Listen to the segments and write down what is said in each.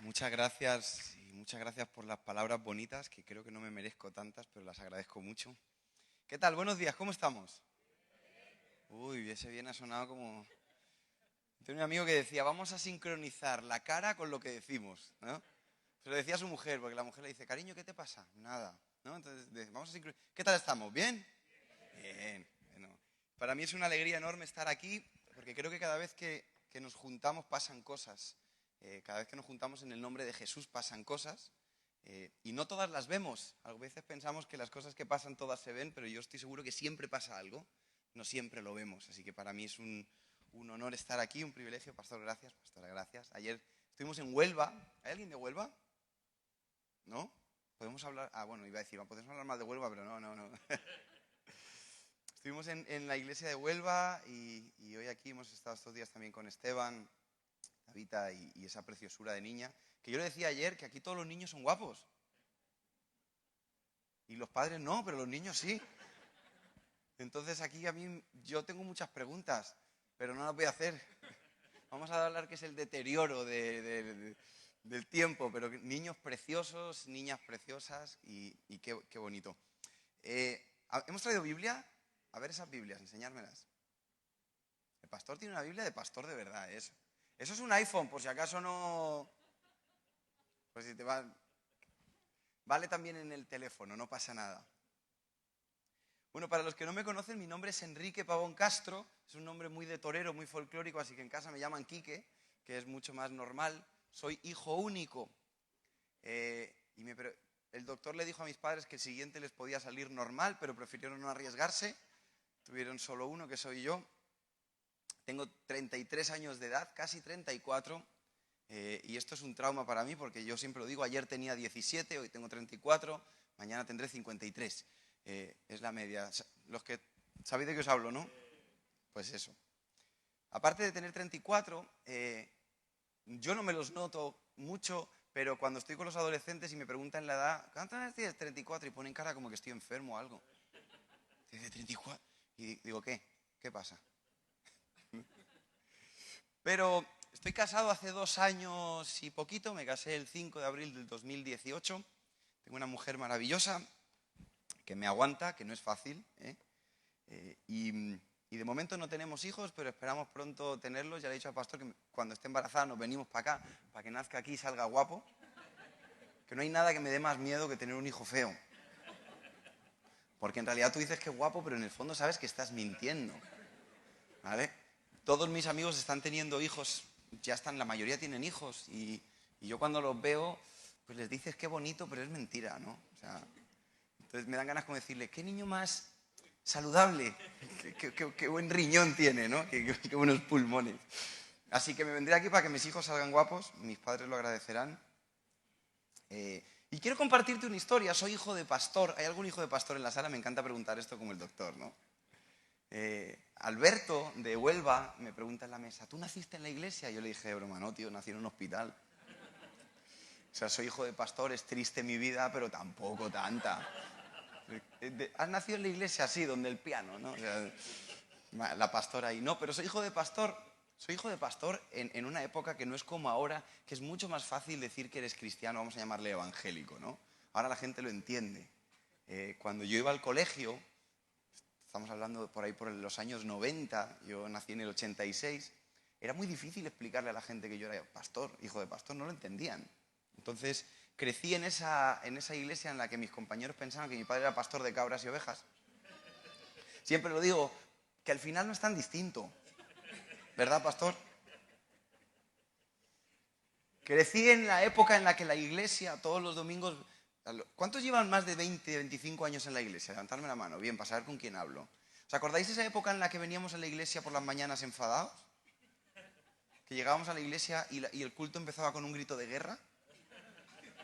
muchas gracias por las palabras bonitas, que creo que no me merezco tantas, pero las agradezco mucho. ¿Qué tal? Buenos días, ¿cómo estamos? Uy, ese bien ha sonado como... Tengo un amigo que decía, vamos a sincronizar la cara con lo que decimos, ¿no? Se lo decía a su mujer, porque la mujer le dice, cariño, ¿qué te pasa? Nada, ¿no? Entonces, vamos a sincronizar. ¿Qué tal estamos? ¿Bien? Bien. Bueno, para mí es una alegría enorme estar aquí, porque creo que cada vez que nos juntamos pasan cosas. Cada vez que nos juntamos en el nombre de Jesús pasan cosas, y no todas las vemos. A veces pensamos que las cosas que pasan todas se ven, pero yo estoy seguro que siempre pasa algo, no siempre lo vemos. Así que para mí es un honor estar aquí, un privilegio. Pastor, gracias. Pastora, gracias. Ayer estuvimos en Huelva. ¿Hay alguien de Huelva? ¿No? ¿Podemos hablar? Bueno, iba a decir, podemos hablar más de Huelva, pero no. Estuvimos en la iglesia de Huelva y hoy aquí hemos estado estos días también con Esteban, Davita y esa preciosura de niña. Que yo le decía ayer que aquí todos los niños son guapos. Y los padres no, pero los niños sí. Entonces aquí yo tengo muchas preguntas, pero no las voy a hacer. Vamos a hablar que es el deterioro del tiempo, pero niños preciosos, niñas preciosas y qué bonito. ¿Hemos traído Biblia? A ver esas Biblias, enseñármelas. El pastor tiene una Biblia de pastor de verdad, eso. Eso es un iPhone, por si acaso no... Pues si te va... Vale también en el teléfono, no pasa nada. Bueno, para los que no me conocen, mi nombre es Enrique Pavón Castro. Es un nombre muy de torero, muy folclórico, así que en casa me llaman Quique, que es mucho más normal. Soy hijo único. El doctor le dijo a mis padres que el siguiente les podía salir normal, pero prefirieron no arriesgarse. Tuvieron solo uno, que soy yo. Tengo 33 años de edad, casi 34. Y esto es un trauma para mí porque yo siempre lo digo, ayer tenía 17, hoy tengo 34, mañana tendré 53. Es la media. Los que sabéis de qué os hablo, ¿no? Pues eso. Aparte de tener 34, yo no me los noto mucho, pero cuando estoy con los adolescentes y me preguntan la edad, ¿cuántos años tienes? 34, y ponen cara como que estoy enfermo o algo. Dice 34. Y digo, ¿qué? ¿Qué pasa? Pero estoy casado hace 2 años y poquito, me casé el 5 de abril del 2018. Tengo una mujer maravillosa que me aguanta, que no es fácil, y de momento no tenemos hijos, pero esperamos pronto tenerlos. Ya le he dicho al pastor que cuando esté embarazada nos venimos para acá, para que nazca aquí y salga guapo. Que no hay nada que me dé más miedo que tener un hijo feo. Porque en realidad tú dices que es guapo, pero en el fondo sabes que estás mintiendo. ¿Vale? Todos mis amigos están teniendo hijos, la mayoría tienen hijos, y yo cuando los veo, pues les dices qué bonito, pero es mentira, ¿no? O sea, entonces me dan ganas como decirle, qué niño más saludable, qué buen riñón tiene, ¿no? Qué buenos pulmones. Así que me vendré aquí para que mis hijos salgan guapos, mis padres lo agradecerán. Y quiero compartirte una historia. Soy hijo de pastor. ¿Hay algún hijo de pastor en la sala? Me encanta preguntar esto como el doctor, ¿no? Alberto de Huelva me pregunta en la mesa, ¿tú naciste en la iglesia? Yo le dije, broma, no, tío, nací en un hospital. O sea, soy hijo de pastor, es triste mi vida, pero tampoco tanta. ¿Has nacido en la iglesia? Sí, donde el piano, ¿no? O sea, la pastora ahí. No, pero soy hijo de pastor. Soy hijo de pastor en una época que no es como ahora, que es mucho más fácil decir que eres cristiano, vamos a llamarle evangélico, ¿no? Ahora la gente lo entiende. Cuando yo iba al colegio, estamos hablando por ahí por los años 90, yo nací en el 86, era muy difícil explicarle a la gente que yo era pastor, hijo de pastor, no lo entendían. Entonces crecí en esa iglesia en la que mis compañeros pensaban que mi padre era pastor de cabras y ovejas. Siempre lo digo, que al final no es tan distinto, ¿verdad, pastor? Crecí en la época en la que la iglesia todos los domingos... ¿Cuántos llevan más de 20, 25 años en la iglesia? Levantarme la mano, bien, para saber con quién hablo. ¿Os acordáis de esa época en la que veníamos a la iglesia por las mañanas enfadados? Que llegábamos a la iglesia y el culto empezaba con un grito de guerra.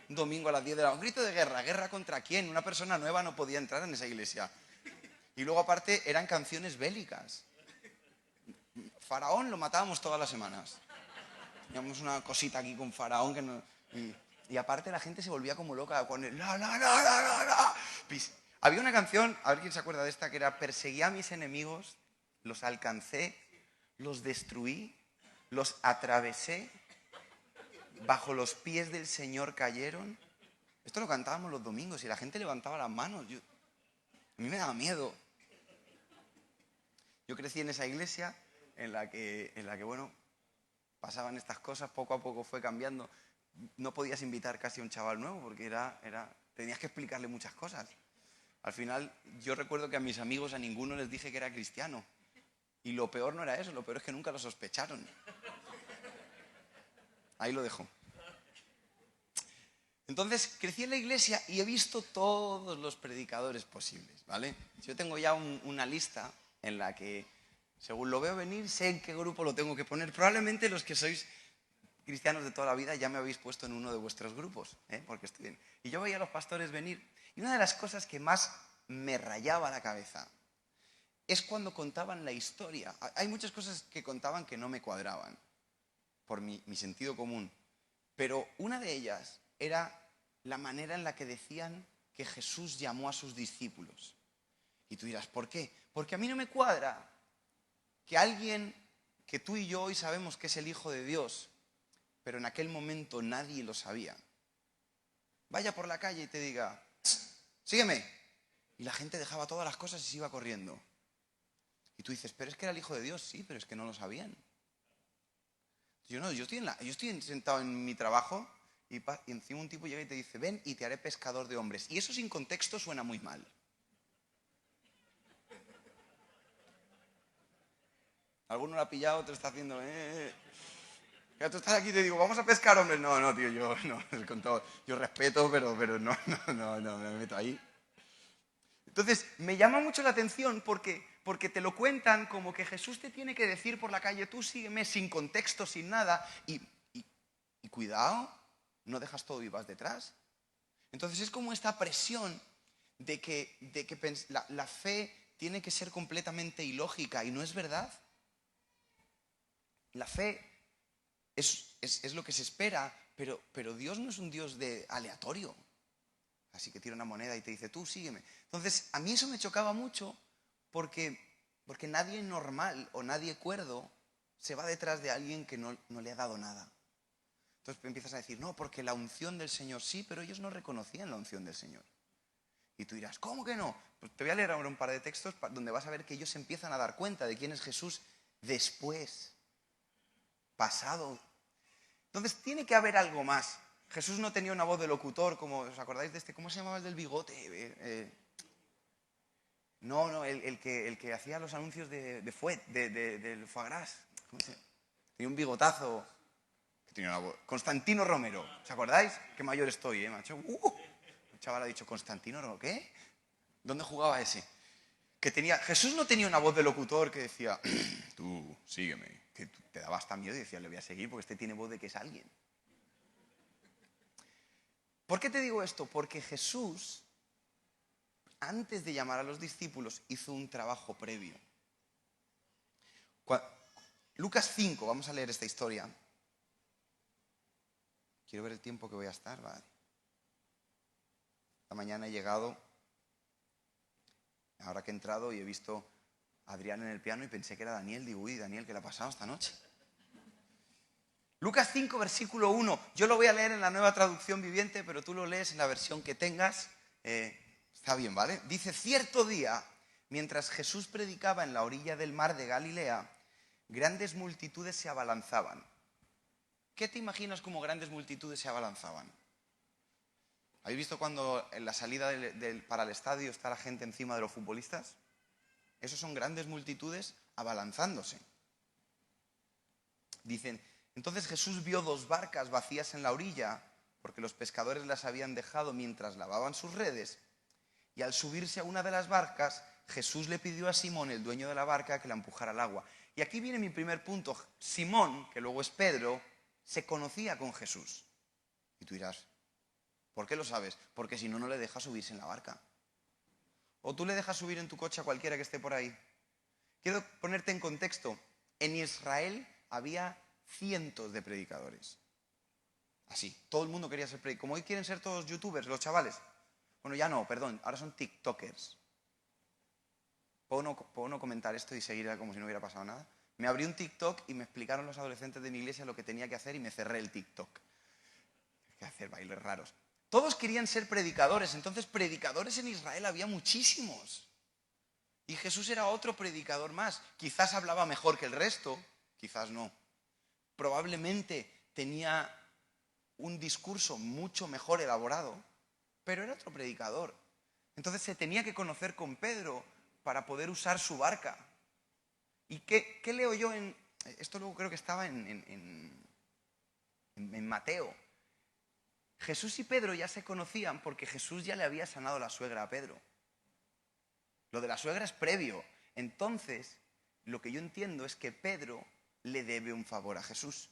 Un domingo a las 10 de la noche. Un grito de guerra. ¿Guerra contra quién? Una persona nueva no podía entrar en esa iglesia. Y luego aparte eran canciones bélicas. Faraón lo matábamos todas las semanas. Teníamos una cosita aquí con Faraón que no... Y aparte la gente se volvía como loca con el la, la, la, la, la, la. Había una canción, a ver quién se acuerda de esta, que era: perseguí a mis enemigos, los alcancé, los destruí, los atravesé. Bajo los pies del Señor cayeron. Esto lo cantábamos los domingos y la gente levantaba las manos. A mí me daba miedo. Yo crecí en esa iglesia en la que bueno, pasaban estas cosas, poco a poco fue cambiando. No podías invitar casi a un chaval nuevo porque tenías que explicarle muchas cosas. Al final, yo recuerdo que a mis amigos a ninguno les dije que era cristiano. Y lo peor no era eso, lo peor es que nunca lo sospecharon. Ahí lo dejo. Entonces, crecí en la iglesia y he visto todos los predicadores posibles, ¿vale? Yo tengo ya una lista en la que, según lo veo venir, sé en qué grupo lo tengo que poner. Probablemente los que sois cristianos de toda la vida ya me habéis puesto en uno de vuestros grupos, porque estoy bien. Y yo veía a los pastores venir y una de las cosas que más me rayaba la cabeza es cuando contaban la historia. Hay muchas cosas que contaban que no me cuadraban por mi sentido común, pero una de ellas era la manera en la que decían que Jesús llamó a sus discípulos. Y tú dirás, ¿por qué? Porque a mí no me cuadra que alguien que tú y yo hoy sabemos que es el Hijo de Dios, pero en aquel momento nadie lo sabía, vaya por la calle y te diga, sígueme. Y la gente dejaba todas las cosas y se iba corriendo. Y tú dices, pero es que era el Hijo de Dios. Sí, pero es que no lo sabían. Yo estoy sentado en mi trabajo y encima un tipo llega y te dice, ven y te haré pescador de hombres. Y eso sin contexto suena muy mal. Alguno lo ha pillado, otro está haciendo... Ya tú estás aquí y te digo, vamos a pescar hombres. No, tío, yo no, con todo, yo respeto, pero no me meto ahí. Entonces, me llama mucho la atención porque te lo cuentan como que Jesús te tiene que decir por la calle, tú sígueme, sin contexto, sin nada, y cuidado, no dejas todo y vas detrás. Entonces es como esta presión de que la fe tiene que ser completamente ilógica, y no es verdad. La fe es lo que se espera, pero Dios no es un Dios aleatorio. Así que tira una moneda y te dice, tú sígueme. Entonces, a mí eso me chocaba mucho porque nadie normal o nadie cuerdo se va detrás de alguien que no le ha dado nada. Entonces empiezas a decir, no, porque la unción del Señor sí, pero ellos no reconocían la unción del Señor. Y tú dirás, ¿cómo que no? Pues te voy a leer ahora un par de textos donde vas a ver que ellos empiezan a dar cuenta de quién es Jesús después, pasado. Entonces tiene que haber algo más. Jesús no tenía una voz de locutor, como, ¿os acordáis de este? ¿Cómo se llamaba el del bigote? No, el que hacía los anuncios del foie gras. ¿Cómo se llama? Tenía un bigotazo. Que tenía una voz. Constantino Romero. ¿Os acordáis? Qué mayor estoy, macho. El chaval ha dicho, ¿Constantino Romero? ¿Qué? ¿Dónde jugaba ese? Jesús no tenía una voz de locutor que decía, tú, sígueme. Que te daba hasta miedo y decías, le voy a seguir porque este tiene voz de que es alguien. ¿Por qué te digo esto? Porque Jesús, antes de llamar a los discípulos, hizo un trabajo previo. Lucas 5, vamos a leer esta historia. Quiero ver el tiempo que voy a estar. Vale. Esta mañana he llegado, ahora que he entrado y he visto a Adrián en el piano y pensé que era Daniel. Digo, uy, Daniel, ¿qué le ha pasado esta noche? Lucas 5, versículo 1. Yo lo voy a leer en la Nueva Traducción Viviente, pero tú lo lees en la versión que tengas. Está bien, ¿vale? Dice, cierto día, mientras Jesús predicaba en la orilla del mar de Galilea, grandes multitudes se abalanzaban. ¿Qué te imaginas como grandes multitudes se abalanzaban? ¿Habéis visto cuando en la salida para el estadio está la gente encima de los futbolistas? Esos son grandes multitudes abalanzándose. Dicen, entonces Jesús vio 2 barcas vacías en la orilla, porque los pescadores las habían dejado mientras lavaban sus redes, y al subirse a una de las barcas, Jesús le pidió a Simón, el dueño de la barca, que la empujara al agua. Y aquí viene mi primer punto. Simón, que luego es Pedro, se conocía con Jesús. Y tú dirás, ¿por qué lo sabes? Porque si no, no le dejas subirse en la barca. O tú le dejas subir en tu coche a cualquiera que esté por ahí. Quiero ponerte en contexto. En Israel había cientos de predicadores. Así, todo el mundo quería ser predicador. Como hoy quieren ser todos youtubers, los chavales. Bueno, ya no, perdón, ahora son tiktokers. ¿Puedo no comentar esto y seguir como si no hubiera pasado nada? Me abrí un TikTok y me explicaron los adolescentes de mi iglesia lo que tenía que hacer y me cerré el TikTok. que hacer bailes raros. Todos querían ser predicadores, entonces predicadores en Israel había muchísimos. Y Jesús era otro predicador más. Quizás hablaba mejor que el resto, quizás no. Probablemente tenía un discurso mucho mejor elaborado, pero era otro predicador. Entonces se tenía que conocer con Pedro para poder usar su barca. ¿Y qué leo yo en...? Esto luego creo que estaba en Mateo. Jesús y Pedro ya se conocían porque Jesús ya le había sanado la suegra a Pedro. Lo de la suegra es previo. Entonces, lo que yo entiendo es que Pedro le debe un favor a Jesús.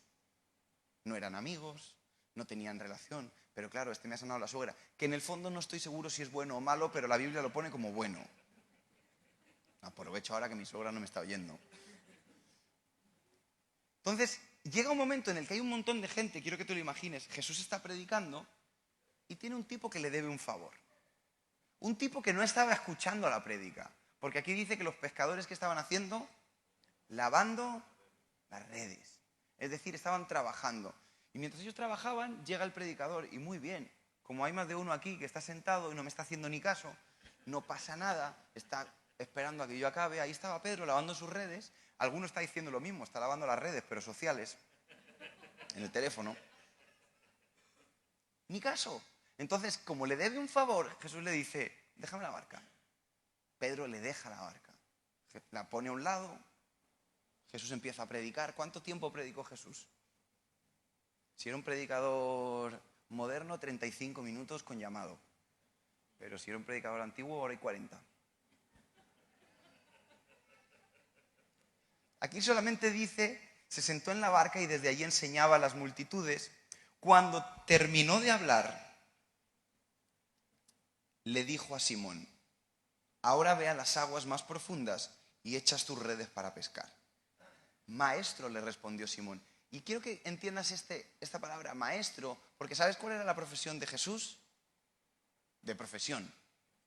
No eran amigos, no tenían relación, pero claro, me ha sanado la suegra. Que en el fondo no estoy seguro si es bueno o malo, pero la Biblia lo pone como bueno. Aprovecho ahora que mi suegra no me está oyendo. Entonces, llega un momento en el que hay un montón de gente, quiero que te lo imagines, Jesús está predicando y tiene un tipo que le debe un favor. Un tipo que no estaba escuchando la prédica, porque aquí dice que los pescadores que estaban haciendo, lavando las redes. Es decir, estaban trabajando. Y mientras ellos trabajaban, llega el predicador y muy bien, como hay más de uno aquí que está sentado y no me está haciendo ni caso, no pasa nada, está esperando a que yo acabe. Ahí estaba Pedro lavando sus redes. Alguno está diciendo lo mismo, está lavando las redes, pero sociales, en el teléfono. Ni caso. Entonces, como le debe un favor, Jesús le dice, déjame la barca. Pedro le deja la barca. La pone a un lado. Jesús empieza a predicar. ¿Cuánto tiempo predicó Jesús? Si era un predicador moderno, 35 minutos con llamado. Pero si era un predicador antiguo, 1:40. Aquí solamente dice, se sentó en la barca y desde allí enseñaba a las multitudes. Cuando terminó de hablar, le dijo a Simón, ahora ve a las aguas más profundas y echas tus redes para pescar. Maestro, le respondió Simón. Y quiero que entiendas esta palabra, maestro, porque ¿sabes cuál era la profesión de Jesús? De profesión.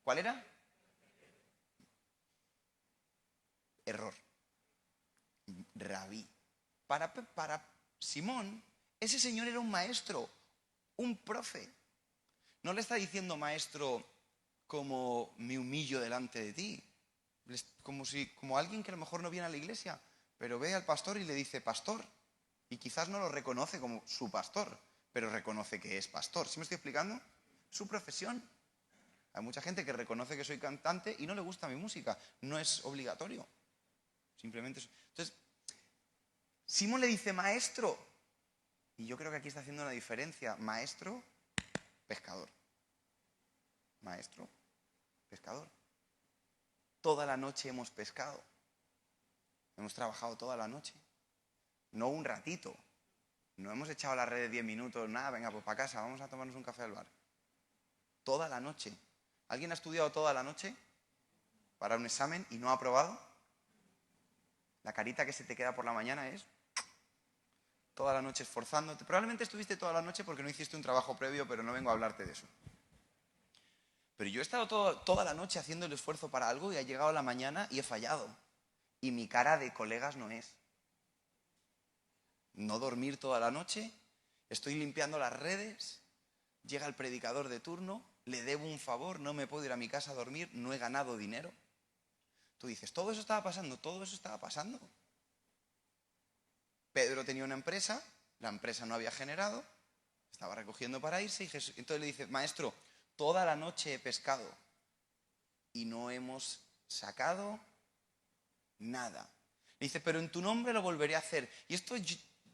¿Cuál era? Error. Rabí. Para Simón, ese señor era un maestro, un profe. No le está diciendo maestro como me humillo delante de ti, como alguien que a lo mejor no viene a la iglesia, pero ve al pastor y le dice pastor, y quizás no lo reconoce como su pastor, pero reconoce que es pastor. ¿Sí me estoy explicando? Su profesión. Hay mucha gente que reconoce que soy cantante y no le gusta mi música. No es obligatorio. Simplemente es... Entonces, Simón le dice maestro, y yo creo que aquí está haciendo una diferencia. Maestro, pescador. Maestro, pescador. Toda la noche hemos pescado. Hemos trabajado toda la noche. No un ratito. No hemos echado la red de 10 minutos, nada, venga, pues para casa, vamos a tomarnos un café al bar. Toda la noche. ¿Alguien ha estudiado toda la noche para un examen y no ha aprobado? La carita que se te queda por la mañana es toda la noche esforzándote. Probablemente estuviste toda la noche porque no hiciste un trabajo previo, pero no vengo a hablarte de eso. Pero yo he estado toda la noche haciendo el esfuerzo para algo y ha llegado la mañana y he fallado. Y mi cara de colegas no es. No dormir toda la noche, estoy limpiando las redes, llega el predicador de turno, le debo un favor, no me puedo ir a mi casa a dormir, no he ganado dinero. Tú dices, todo eso estaba pasando, todo eso estaba pasando. Pedro tenía una empresa, la empresa no había generado, estaba recogiendo para irse y entonces le dice, maestro, toda la noche he pescado y no hemos sacado nada. Le dice, pero en tu nombre lo volveré a hacer. Y esto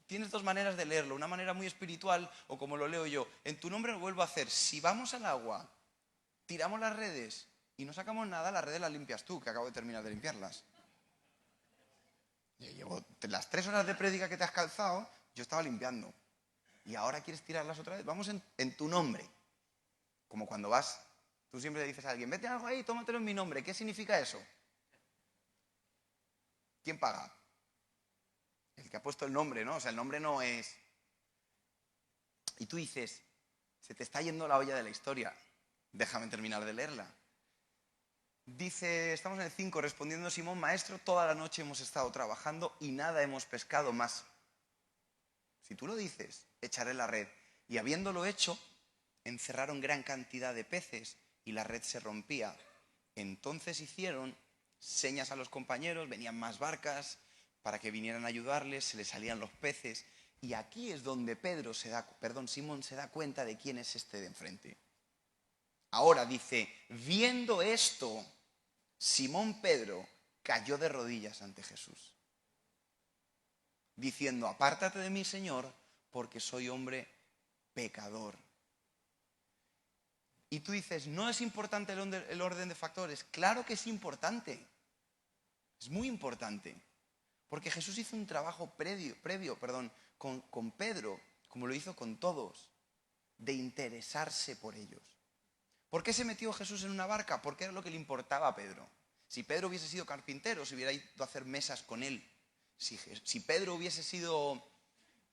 tienes dos maneras de leerlo, una manera muy espiritual o como lo leo yo. En tu nombre lo vuelvo a hacer. Si vamos al agua, tiramos las redes y no sacamos nada, las redes las limpias tú, que acabo de terminar de limpiarlas. Llevo las 3 horas de prédica que te has calzado, yo estaba limpiando. Y ahora quieres tirarlas otra vez. Vamos en tu nombre. Como cuando vas, tú siempre le dices a alguien, vete algo ahí, tómatelo en mi nombre. ¿Qué significa eso? ¿Quién paga? El que ha puesto el nombre, ¿no? O sea, el nombre no es... Y tú dices, se te está yendo la olla de la historia. Déjame terminar de leerla. Dice, estamos en el 5, respondiendo Simón, maestro, toda la noche hemos estado trabajando y nada hemos pescado más. Si tú lo dices, echaré la red. Y habiéndolo hecho, encerraron gran cantidad de peces y la red se rompía. Entonces hicieron señas a los compañeros, venían más barcas para que vinieran a ayudarles, se les salían los peces. Y aquí es donde Simón se da cuenta de quién es este de enfrente. Ahora dice, viendo esto, Simón Pedro cayó de rodillas ante Jesús, diciendo, apártate de mí, Señor, porque soy hombre pecador. Y tú dices, ¿no es importante el orden de factores? Claro que es importante. Es muy importante. Porque Jesús hizo un trabajo previo con Pedro, como lo hizo con todos, de interesarse por ellos. ¿Por qué se metió Jesús en una barca? Porque era lo que le importaba a Pedro. Si Pedro hubiese sido carpintero, se hubiera ido a hacer mesas con él. Si Pedro hubiese sido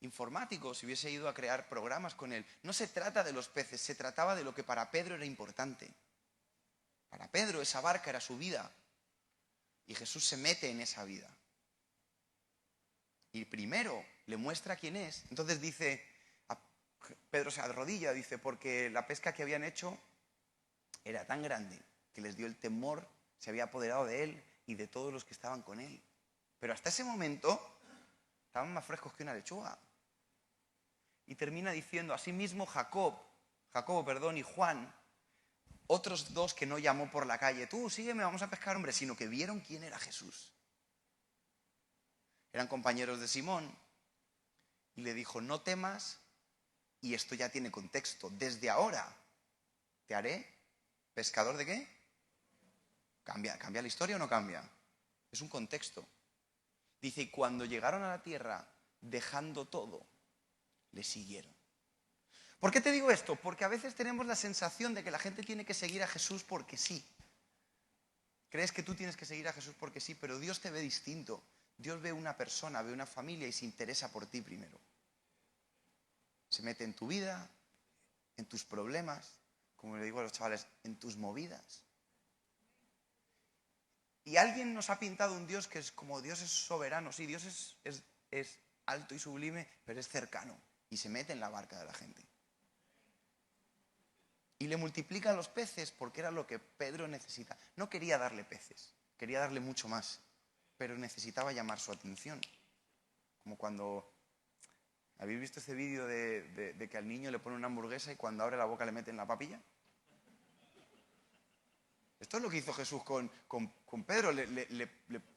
informático, si hubiese ido a crear programas con él. No se trata de los peces, se trataba de lo que para Pedro era importante. Para Pedro esa barca era su vida. Y Jesús se mete en esa vida. Y primero le muestra quién es. Entonces dice, Pedro se arrodilla, dice, porque la pesca que habían hecho era tan grande que les dio el temor, se había apoderado de él y de todos los que estaban con él. Pero hasta ese momento estaban más frescos que una lechuga. Y termina diciendo, asimismo Jacobo y Juan, otros dos que no llamó por la calle, tú sígueme, vamos a pescar, hombre, sino que vieron quién era Jesús. Eran compañeros de Simón y le dijo, no temas, y esto ya tiene contexto, desde ahora te haré pescador de ¿qué? ¿Cambia la historia o no cambia? Es un contexto. Dice, y cuando llegaron a la tierra, dejando todo, le siguieron. ¿Por qué te digo esto? Porque a veces tenemos la sensación de que la gente tiene que seguir a Jesús porque sí. Crees que tú tienes que seguir a Jesús porque sí, pero Dios te ve distinto. Dios ve una persona, ve una familia y se interesa por ti primero. Se mete en tu vida, en tus problemas, como le digo a los chavales, en tus movidas. Y alguien nos ha pintado un Dios que es como Dios es soberano. Sí, Dios es alto y sublime, pero es cercano. Y se mete en la barca de la gente. Y le multiplica los peces porque era lo que Pedro necesita. No quería darle peces, quería darle mucho más. Pero necesitaba llamar su atención. Como cuando... ¿Habéis visto ese vídeo de que al niño le pone una hamburguesa y cuando abre la boca le meten la papilla? Esto es lo que hizo Jesús con Pedro,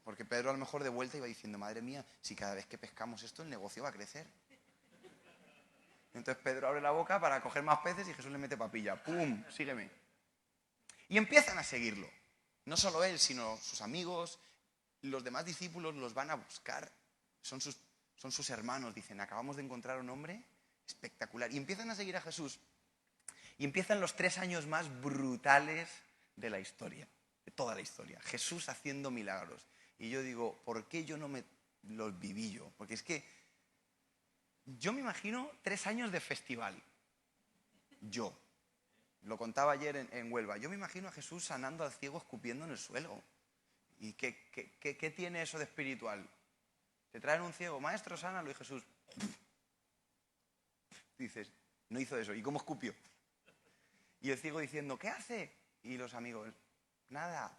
porque Pedro a lo mejor de vuelta iba diciendo, madre mía, si cada vez que pescamos esto el negocio va a crecer. Entonces Pedro abre la boca para coger más peces y Jesús le mete papilla. ¡Pum! Sígueme. Y empiezan a seguirlo. No solo él, sino sus amigos, los demás discípulos los van a buscar. Son sus hermanos, dicen, acabamos de encontrar un hombre espectacular. Y empiezan a seguir a Jesús. Y empiezan los 3 años más brutales de la historia, de toda la historia. Jesús haciendo milagros. Y yo digo, ¿por qué yo no los viví yo? Porque es que yo me imagino 3 años de festival. Yo. Lo contaba ayer en Huelva. Yo me imagino a Jesús sanando al ciego escupiendo en el suelo. ¿Y qué tiene eso de espiritual? Te traen un ciego, maestro, sánalo, y Jesús... Dices, no hizo eso. ¿Y cómo escupió? Y el ciego diciendo, ¿qué hace? Y los amigos, nada.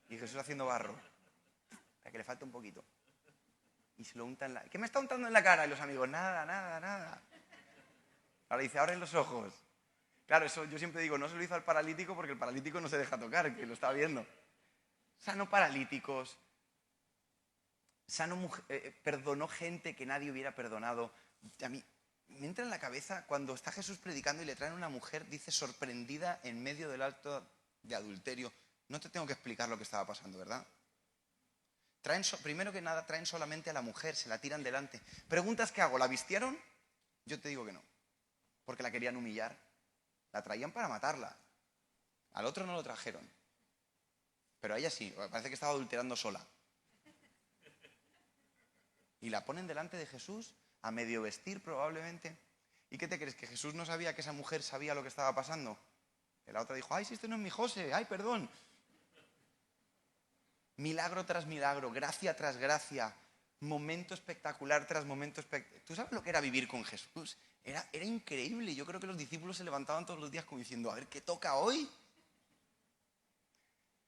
Y Jesús haciendo barro. Para que le falte un poquito. Y se lo unta en la... ¿Qué me está untando en la cara? Y los amigos, nada. Ahora dice, abren los ojos. Claro, eso yo siempre digo, no se lo hizo al paralítico porque el paralítico no se deja tocar, que lo está viendo. Sanó paralíticos. Perdonó gente que nadie hubiera perdonado. A mí me entra en la cabeza cuando está Jesús predicando y le traen una mujer, dice, sorprendida en medio del acto de adulterio. No te tengo que explicar lo que estaba pasando, ¿verdad? Primero que nada, traen solamente a la mujer, se la tiran delante. Preguntas, ¿qué hago? ¿La vistieron? Yo te digo que no, porque la querían humillar. La traían para matarla. Al otro no lo trajeron. Pero a ella sí, parece que estaba adulterando sola. Y la ponen delante de Jesús, a medio vestir probablemente. ¿Y qué te crees? ¿Que Jesús no sabía que esa mujer sabía lo que estaba pasando? Y la otra dijo, ay, si este no es mi José, ay, perdón. Milagro tras milagro, gracia tras gracia, momento espectacular tras momento espectacular. ¿Tú sabes lo que era vivir con Jesús? Era increíble. Yo creo que los discípulos se levantaban todos los días como diciendo, a ver, ¿qué toca hoy?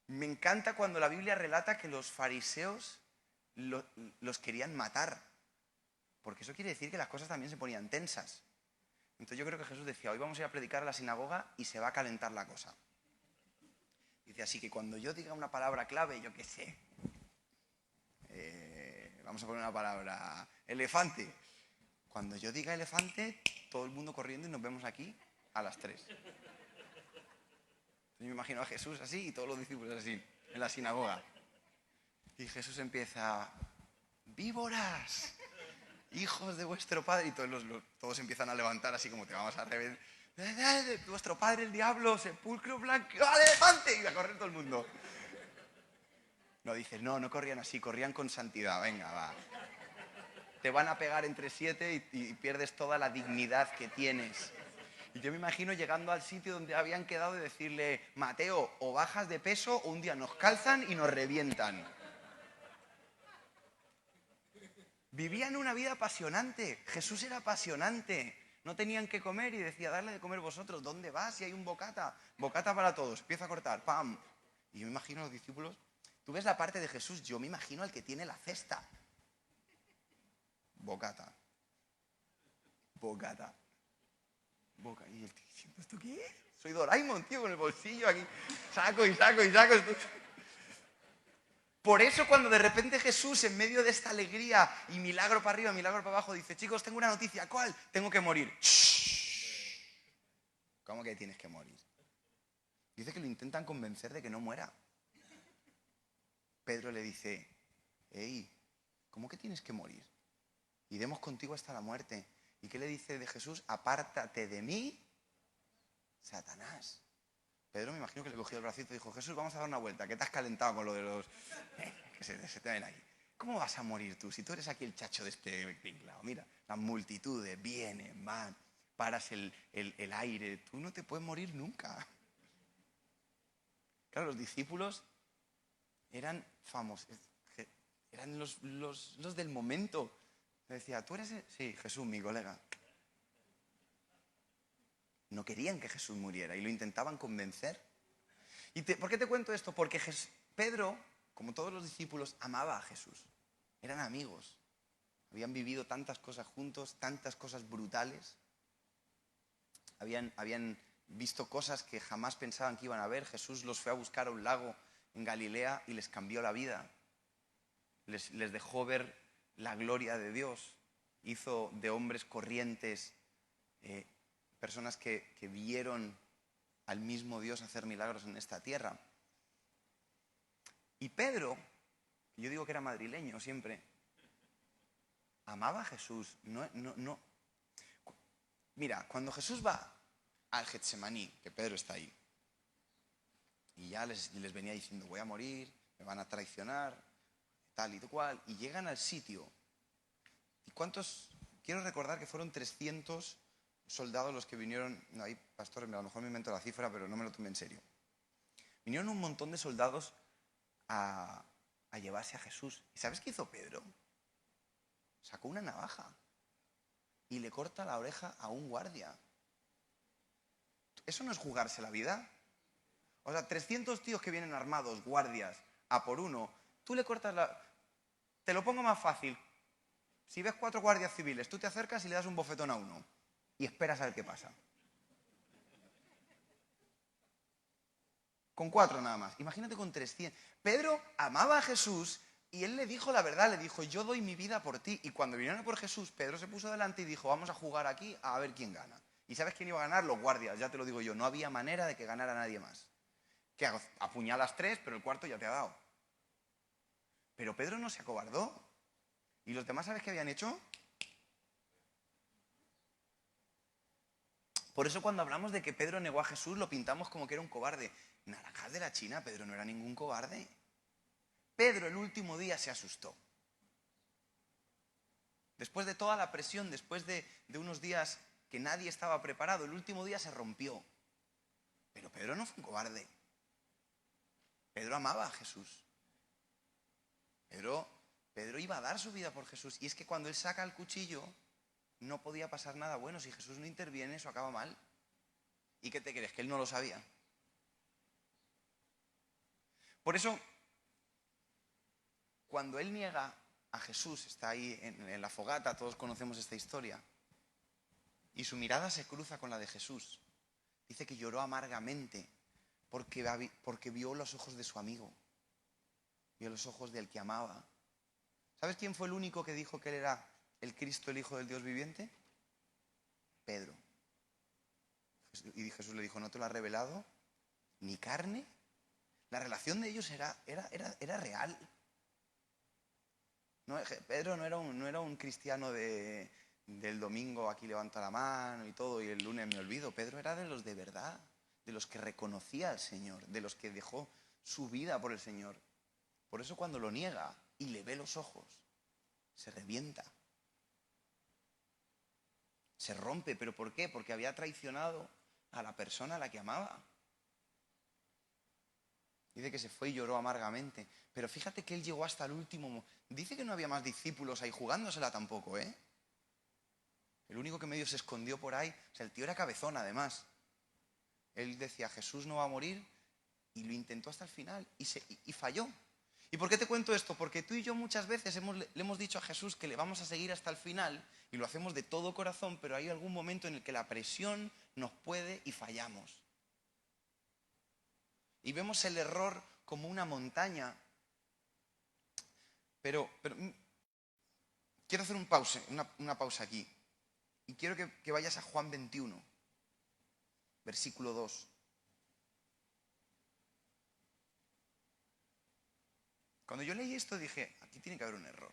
Me encanta cuando la Biblia relata que los fariseos los querían matar. Porque eso quiere decir que las cosas también se ponían tensas. Entonces yo creo que Jesús decía, hoy vamos a ir a predicar a la sinagoga y se va a calentar la cosa. Dice, así que cuando yo diga una palabra clave, yo qué sé, vamos a poner una palabra, elefante. Cuando yo diga elefante, todo el mundo corriendo y nos vemos aquí a las 3. Yo me imagino a Jesús así y todos los discípulos así, en la sinagoga. Y Jesús empieza, víboras, hijos de vuestro padre. Y todos empiezan a levantar así como te vamos a reventar. Vuestro padre el diablo, sepulcro blanco, elefante. Y a correr todo el mundo. No dices, no corrían así, corrían con santidad. Venga, va. Te van a pegar entre 7 y pierdes toda la dignidad que tienes. Y yo me imagino llegando al sitio donde habían quedado y decirle, Mateo, o bajas de peso o un día nos calzan y nos revientan. Vivían una vida apasionante. Jesús era apasionante. No tenían que comer y decía, darle de comer vosotros. ¿Dónde vas? Si hay un bocata. Bocata para todos. Empieza a cortar. ¡Pam! Y yo me imagino a los discípulos. Tú ves la parte de Jesús. Yo me imagino al que tiene la cesta. Bocata. Bocata. Y el tío diciendo, ¿esto qué es? Soy Doraemon, tío, con el bolsillo aquí. Saco. Por eso cuando de repente Jesús, en medio de esta alegría y milagro para arriba, milagro para abajo, dice, chicos, tengo una noticia. ¿Cuál? Tengo que morir. ¡Shh! ¿Cómo que tienes que morir? Dice que lo intentan convencer de que no muera. Pedro le dice, hey, ¿cómo que tienes que morir? Iremos contigo hasta la muerte. ¿Y qué le dice de Jesús? Apártate de mí, Satanás. Pedro me imagino que le cogió el bracito y dijo, Jesús, vamos a dar una vuelta, que te has calentado con lo de los... que se te ven ahí. ¿Cómo vas a morir tú si tú eres aquí el chacho de este tinglao? Mira, las multitudes vienen, van, paras el aire, tú no te puedes morir nunca. Claro, los discípulos eran famosos, eran los del momento. Me decía, ¿tú eres...? Sí, Jesús, mi colega. No querían que Jesús muriera y lo intentaban convencer. ¿Por qué te cuento esto? Porque Pedro, como todos los discípulos, amaba a Jesús. Eran amigos. Habían vivido tantas cosas juntos, tantas cosas brutales. Habían visto cosas que jamás pensaban que iban a ver. Jesús los fue a buscar a un lago en Galilea y les cambió la vida. Les dejó ver la gloria de Dios. Hizo de hombres corrientes personas que vieron al mismo Dios hacer milagros en esta tierra. Y Pedro, que yo digo que era madrileño siempre, amaba a Jesús. No. Mira, cuando Jesús va al Getsemaní, que Pedro está ahí, y ya les venía diciendo, voy a morir, me van a traicionar, tal y cual, y llegan al sitio. ¿Y cuántos? Quiero recordar que fueron 300 soldados los que vinieron, no, ahí, pastor, a lo mejor me invento la cifra, pero no me lo tomé en serio. Vinieron un montón de soldados a llevarse a Jesús. ¿Y sabes qué hizo Pedro? Sacó una navaja y le corta la oreja a un guardia. ¿Eso no es jugarse la vida? O sea, 300 tíos que vienen armados, guardias, a por uno, tú le cortas la... Te lo pongo más fácil. Si ves 4 guardias civiles, tú te acercas y le das un bofetón a uno y esperas a ver qué pasa. Con 4 nada más. Imagínate con 300. Pedro amaba a Jesús y él le dijo la verdad, le dijo, yo doy mi vida por ti. Y cuando vinieron a por Jesús, Pedro se puso delante y dijo, vamos a jugar aquí a ver quién gana. ¿Y sabes quién iba a ganar? Los guardias, ya te lo digo yo. No había manera de que ganara nadie más. Que apuñalas 3, pero el cuarto ya te ha dado. Pero Pedro no se acobardó. ¿Y los demás sabes qué habían hecho? Por eso cuando hablamos de que Pedro negó a Jesús, lo pintamos como que era un cobarde. Naranjas de la China, Pedro no era ningún cobarde. Pedro el último día se asustó. Después de toda la presión, después de unos días que nadie estaba preparado, el último día se rompió. Pero Pedro no fue un cobarde. Pedro amaba a Jesús. Pedro Pedro iba a dar su vida por Jesús. Y es que cuando él saca el cuchillo, no podía pasar nada bueno. Si Jesús no interviene, eso acaba mal. ¿Y qué te crees? ¿Que él no lo sabía? Por eso, cuando él niega a Jesús, está ahí en la fogata, todos conocemos esta historia, y su mirada se cruza con la de Jesús. Dice que lloró amargamente porque vio los ojos de su amigo, vio los ojos del que amaba. ¿Sabes quién fue el único que dijo que él era el Cristo, el Hijo del Dios viviente? Pedro. Y Jesús le dijo, ¿no te lo ha revelado ni carne? La relación de ellos era real. No, Pedro no era un cristiano del domingo, aquí levanto la mano y todo, y el lunes me olvido. Pedro era de los de verdad, de los que reconocía al Señor, de los que dejó su vida por el Señor. Por eso cuando lo niega y le ve los ojos, se revienta. Se rompe. ¿Pero por qué? Porque había traicionado a la persona a la que amaba. Dice que se fue y lloró amargamente. Pero fíjate que él llegó hasta el último. Dice que no había más discípulos ahí jugándosela tampoco, ¿eh? El único que medio se escondió por ahí. O sea, el tío era cabezón, además. Él decía, Jesús no va a morir. Y lo intentó hasta el final. Y falló. ¿Y por qué te cuento esto? Porque tú y yo muchas veces le hemos dicho a Jesús que le vamos a seguir hasta el final. Y lo hacemos de todo corazón. Pero hay algún momento en el que la presión nos puede y fallamos. Y vemos el error como una montaña. Pero quiero hacer una pausa aquí. Y quiero que vayas a Juan 21, versículo 2. Cuando yo leí esto dije, aquí tiene que haber un error.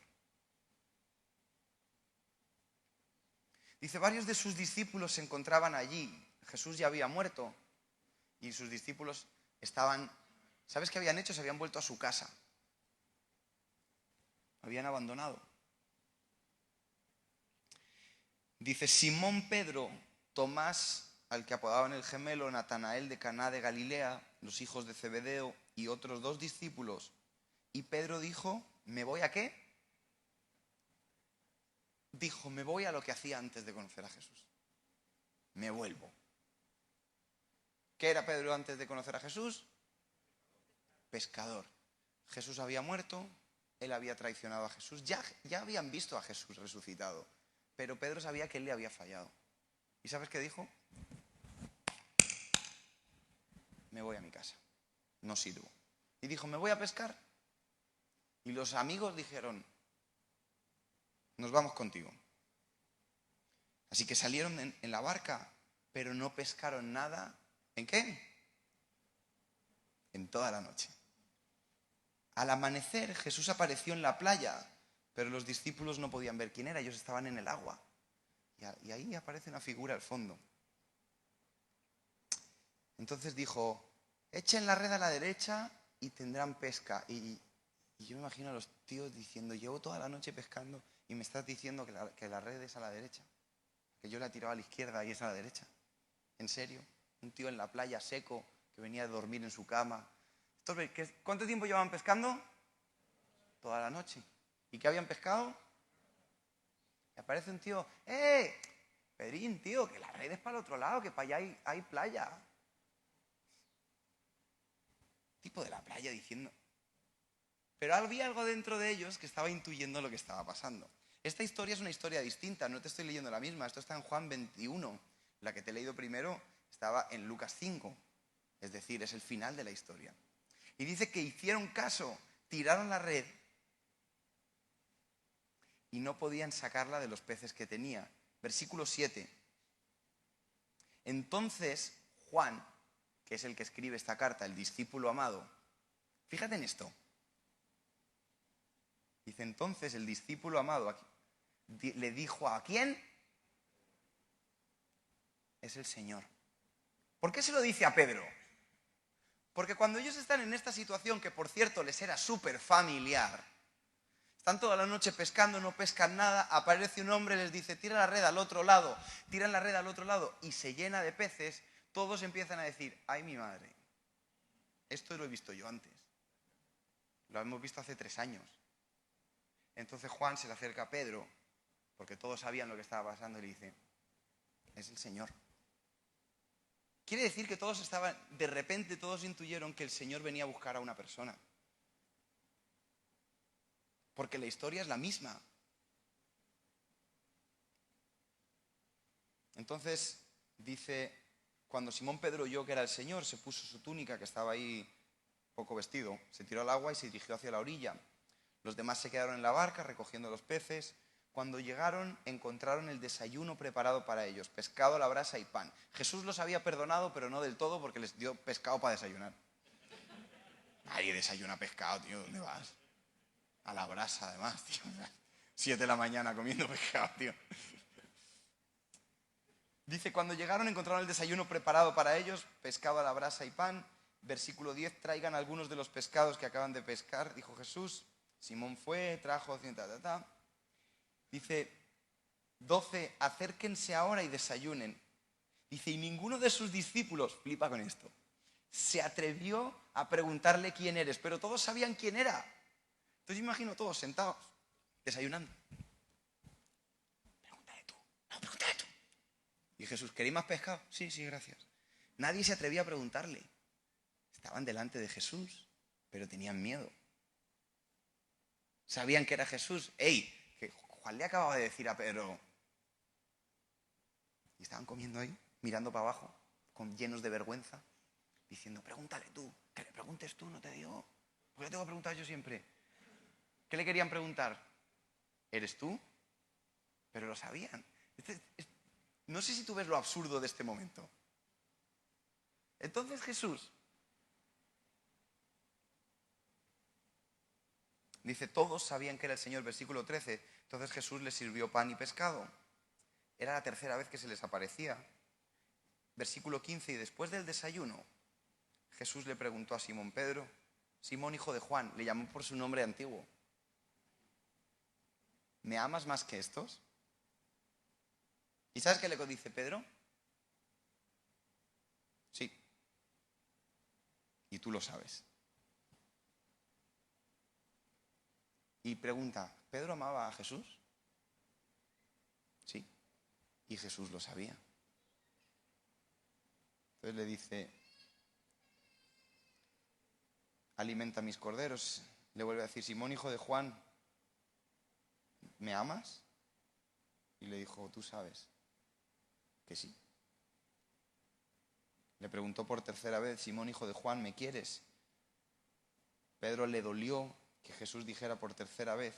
Dice, varios de sus discípulos se encontraban allí. Jesús ya había muerto y sus discípulos estaban... ¿Sabes qué habían hecho? Se habían vuelto a su casa. Habían abandonado. Dice, Simón Pedro, Tomás, al que apodaban el gemelo, Natanael de Caná de Galilea, los hijos de Zebedeo y otros 2 discípulos. Y Pedro dijo, ¿me voy a qué? Dijo, me voy a lo que hacía antes de conocer a Jesús. Me vuelvo. ¿Qué era Pedro antes de conocer a Jesús? Pescador. Jesús había muerto, él había traicionado a Jesús. Ya habían visto a Jesús resucitado, pero Pedro sabía que él le había fallado. ¿Y sabes qué dijo? Me voy a mi casa, no sirvo. Y dijo, me voy a pescar. Y los amigos dijeron, nos vamos contigo. Así que salieron en la barca, pero no pescaron nada. ¿En qué? En toda la noche. Al amanecer, Jesús apareció en la playa, pero los discípulos no podían ver quién era, ellos estaban en el agua. Y ahí aparece una figura al fondo. Entonces dijo, echen la red a la derecha y tendrán pesca. Y yo me imagino a los tíos diciendo, llevo toda la noche pescando y me estás diciendo que la red es a la derecha. Que yo la tiraba a la izquierda y es a la derecha. ¿En serio? Un tío en la playa seco que venía a dormir en su cama. ¿Cuánto tiempo llevaban pescando? Toda la noche. ¿Y qué habían pescado? Y aparece un tío, Pedrín, tío, que la red es para el otro lado, que para allá hay playa. Tipo de la playa diciendo... Pero había algo dentro de ellos que estaba intuyendo lo que estaba pasando. Esta historia es una historia distinta, no te estoy leyendo la misma. Esto está en Juan 21. La que te he leído primero estaba en Lucas 5. Es decir, es el final de la historia. Y dice que hicieron caso, tiraron la red y no podían sacarla de los peces que tenía. Versículo 7. Entonces Juan, que es el que escribe esta carta, el discípulo amado, fíjate en esto. Dice, entonces el discípulo amado le dijo ¿a quién? Es el Señor. ¿Por qué se lo dice a Pedro? Porque cuando ellos están en esta situación, que por cierto les era súper familiar, están toda la noche pescando, no pescan nada, aparece un hombre y les dice, tira la red al otro lado, tiran la red al otro lado y se llena de peces, todos empiezan a decir, ay mi madre, esto lo he visto yo antes, lo hemos visto hace 3 años. Entonces Juan se le acerca a Pedro, porque todos sabían lo que estaba pasando, y le dice, es el Señor. Quiere decir que de repente todos intuyeron que el Señor venía a buscar a una persona. Porque la historia es la misma. Entonces, dice, cuando Simón Pedro oyó que era el Señor, se puso su túnica, que estaba ahí poco vestido, se tiró al agua y se dirigió hacia la orilla. Los demás se quedaron en la barca recogiendo los peces. Cuando llegaron, encontraron el desayuno preparado para ellos, pescado a la brasa y pan. Jesús los había perdonado, pero no del todo, porque les dio pescado para desayunar. Nadie desayuna pescado, tío, ¿dónde vas? A la brasa, además, tío. 7 de la mañana comiendo pescado, tío. Dice, cuando llegaron encontraron el desayuno preparado para ellos, pescado a la brasa y pan. Versículo 10, traigan algunos de los pescados que acaban de pescar, dijo Jesús. Simón fue, trajo, Dice, 12, acérquense ahora y desayunen. Dice, y ninguno de sus discípulos, flipa con esto, se atrevió a preguntarle quién eres, pero todos sabían quién era. Entonces yo imagino todos sentados, desayunando. Pregúntale tú, no, pregúntale tú. Y Jesús, ¿queréis más pescado? Sí, sí, gracias. Nadie se atrevía a preguntarle. Estaban delante de Jesús, pero tenían miedo. Sabían que era Jesús. ¡Ey! Que Juan le acababa de decir a Pedro. Y estaban comiendo ahí, mirando para abajo, llenos de vergüenza, diciendo, pregúntale tú, que le preguntes tú, no te digo. Porque le tengo que preguntar yo siempre. ¿Qué le querían preguntar? ¿Eres tú? Pero lo sabían. No sé si tú ves lo absurdo de este momento. Entonces Jesús dice, todos sabían que era el Señor, versículo 13. Entonces Jesús les sirvió pan y pescado. Era la tercera vez que se les aparecía. Versículo 15, y después del desayuno, Jesús le preguntó a Simón Pedro, Simón, hijo de Juan, le llamó por su nombre antiguo. ¿Me amas más que estos? ¿Y sabes qué le dice Pedro? Sí. Y tú lo sabes. Y pregunta, ¿Pedro amaba a Jesús? Sí. Y Jesús lo sabía. Entonces le dice, alimenta mis corderos. Le vuelve a decir, Simón, hijo de Juan, ¿me amas? Y le dijo, tú sabes que sí. Le preguntó por tercera vez, Simón, hijo de Juan, ¿me quieres? Pedro le dolió que Jesús dijera por tercera vez,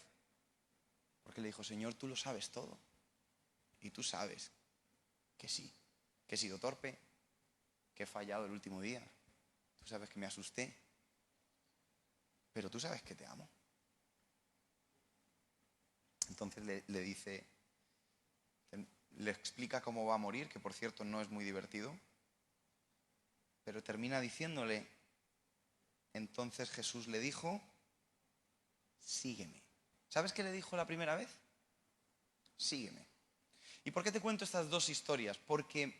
porque le dijo, Señor, tú lo sabes todo. Y tú sabes que sí, que he sido torpe, que he fallado el último día. Tú sabes que me asusté, pero tú sabes que te amo. Entonces le dice, le explica cómo va a morir, que por cierto no es muy divertido, pero termina diciéndole, entonces Jesús le dijo, sígueme. ¿Sabes qué le dijo la primera vez? Sígueme. ¿Y por qué te cuento estas dos historias? Porque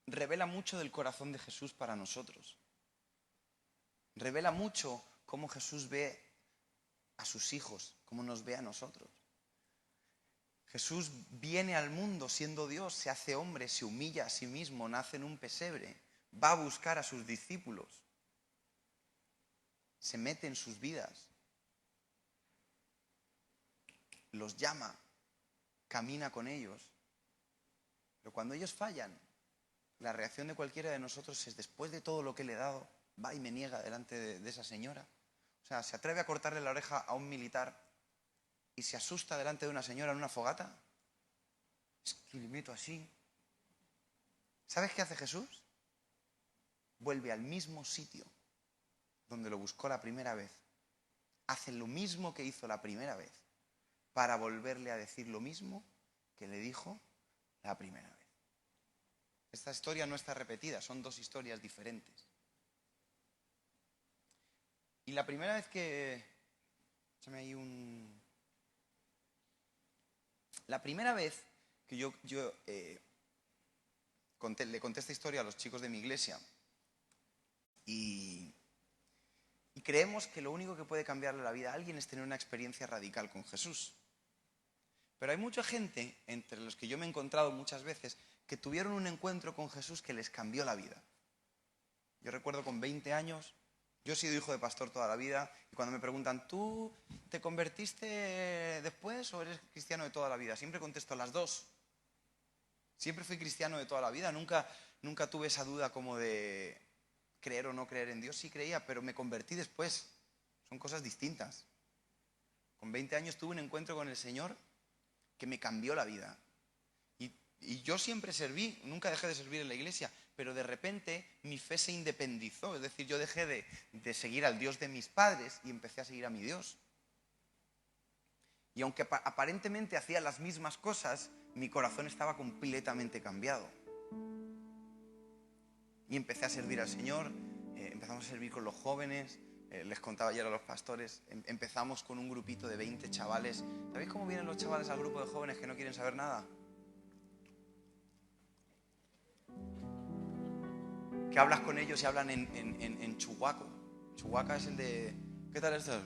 revela mucho del corazón de Jesús para nosotros. Revela mucho cómo Jesús ve a sus hijos, cómo nos ve a nosotros. Jesús viene al mundo siendo Dios, se hace hombre, se humilla a sí mismo, nace en un pesebre, va a buscar a sus discípulos, se mete en sus vidas, los llama, camina con ellos. Pero cuando ellos fallan, la reacción de cualquiera de nosotros es, después de todo lo que le he dado, va y me niega delante de esa señora. O sea, se atreve a cortarle la oreja a un militar y se asusta delante de una señora en una fogata. Es que le meto así. ¿Sabes qué hace Jesús? Vuelve al mismo sitio donde lo buscó la primera vez. Hace lo mismo que hizo la primera vez para volverle a decir lo mismo que le dijo la primera vez. Esta historia no está repetida, son dos historias diferentes. Y la primera vez que... Échame ahí un... La primera vez que yo le conté esta historia a los chicos de mi iglesia y Y creemos que lo único que puede cambiarle la vida a alguien es tener una experiencia radical con Jesús. Pero hay mucha gente, entre los que yo me he encontrado muchas veces, que tuvieron un encuentro con Jesús que les cambió la vida. Yo recuerdo con 20 años, yo he sido hijo de pastor toda la vida, y cuando me preguntan, ¿tú te convertiste después o eres cristiano de toda la vida? Siempre contesto las dos. Siempre fui cristiano de toda la vida, nunca tuve esa duda como de creer o no creer en Dios. Sí creía, pero me convertí después. Son cosas distintas. Con 20 años tuve un encuentro con el Señor que me cambió la vida. Y yo siempre serví, nunca dejé de servir en la iglesia, pero de repente mi fe se independizó. Es decir, yo dejé de seguir al Dios de mis padres y empecé a seguir a mi Dios. Y aunque aparentemente hacía las mismas cosas, mi corazón estaba completamente cambiado. Y empecé a servir al Señor, empezamos a servir con los jóvenes, les contaba ayer a los pastores, empezamos con un grupito de 20 chavales. ¿Sabéis cómo vienen los chavales al grupo de jóvenes que no quieren saber nada? Que hablas con ellos y hablan en chuhuaco. Chuhuaca es el de, ¿qué tal estás?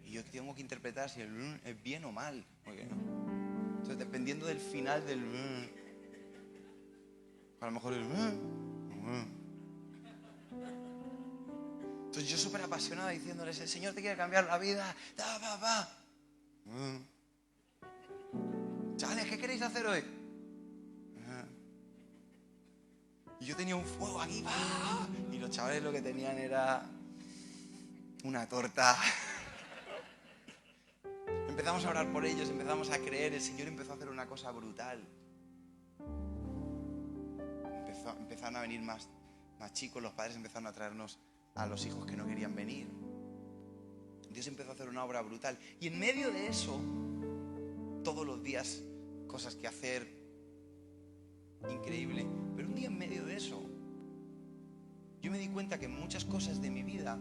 Y yo tengo que interpretar si el es bien o mal. Entonces, dependiendo del final del a lo mejor el entonces yo súper apasionado diciéndoles, el Señor te quiere cambiar la vida. Chavales, ¿qué queréis hacer hoy? Y yo tenía un fuego aquí, y los chavales lo que tenían era una torta. Empezamos a orar por ellos, empezamos a creer, el Señor empezó a hacer una cosa brutal. Empezaron a venir más chicos, los padres empezaron a traernos a los hijos que no querían venir. Dios empezó a hacer una obra brutal. Y en medio de eso, todos los días, cosas que hacer, increíble. Pero un día en medio de eso, yo me di cuenta que en muchas cosas de mi vida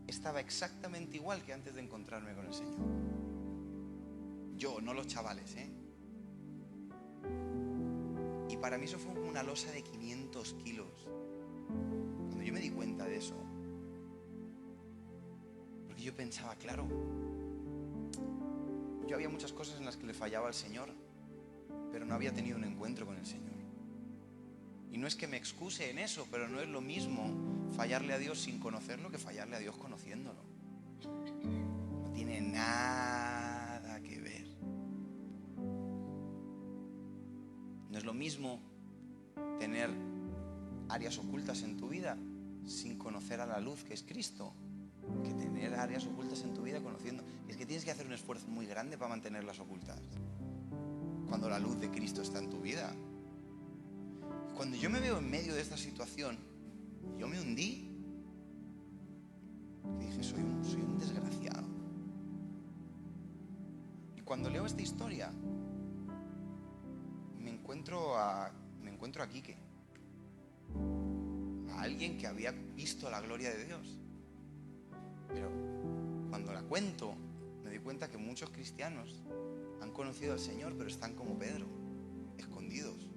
estaba exactamente igual que antes de encontrarme con el Señor. Yo, no los chavales, Y para mí eso fue como una losa de 500 kilos. Cuando yo me di cuenta de eso, porque yo pensaba, claro, yo había muchas cosas en las que le fallaba al Señor, pero no había tenido un encuentro con el Señor. Y no es que me excuse en eso, pero no es lo mismo fallarle a Dios sin conocerlo que fallarle a Dios conociéndolo. No tiene nada que ver. No es lo mismo tener áreas ocultas en tu vida sin conocer a la luz que es Cristo, que tener áreas ocultas en tu vida conociendo. Es que tienes que hacer un esfuerzo muy grande para mantenerlas ocultas cuando la luz de Cristo está en tu vida. Cuando yo me veo en medio de esta situación, yo me hundí y dije, soy un desgraciado. Y cuando leo esta historia, me encuentro a Quique, a alguien que había visto la gloria de Dios. Pero cuando la cuento, me doy cuenta que muchos cristianos han conocido al Señor, pero están como Pedro, escondidos,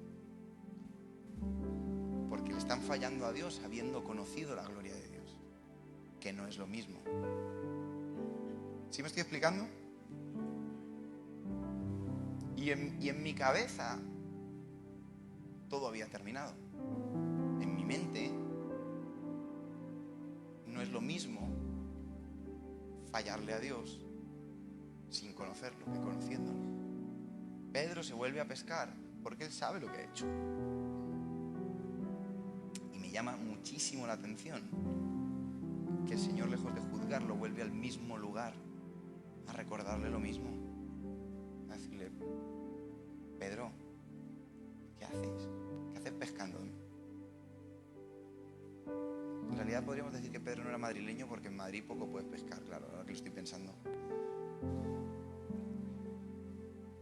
porque le están fallando a Dios habiendo conocido la gloria de Dios, que no es lo mismo. ¿Sí me estoy explicando? Y en mi cabeza todo había terminado. En mi mente no es lo mismo fallarle a Dios sin conocerlo que conociéndolo. Pedro se vuelve a pescar porque él sabe lo que ha hecho. Y me llama muchísimo la atención que el Señor, lejos de juzgarlo, vuelve al mismo lugar a recordarle lo mismo. A decirle, Pedro, ¿qué haces? ¿Qué haces pescando? En realidad podríamos decir que Pedro no era madrileño porque en Madrid poco puedes pescar, claro, ahora que lo estoy pensando.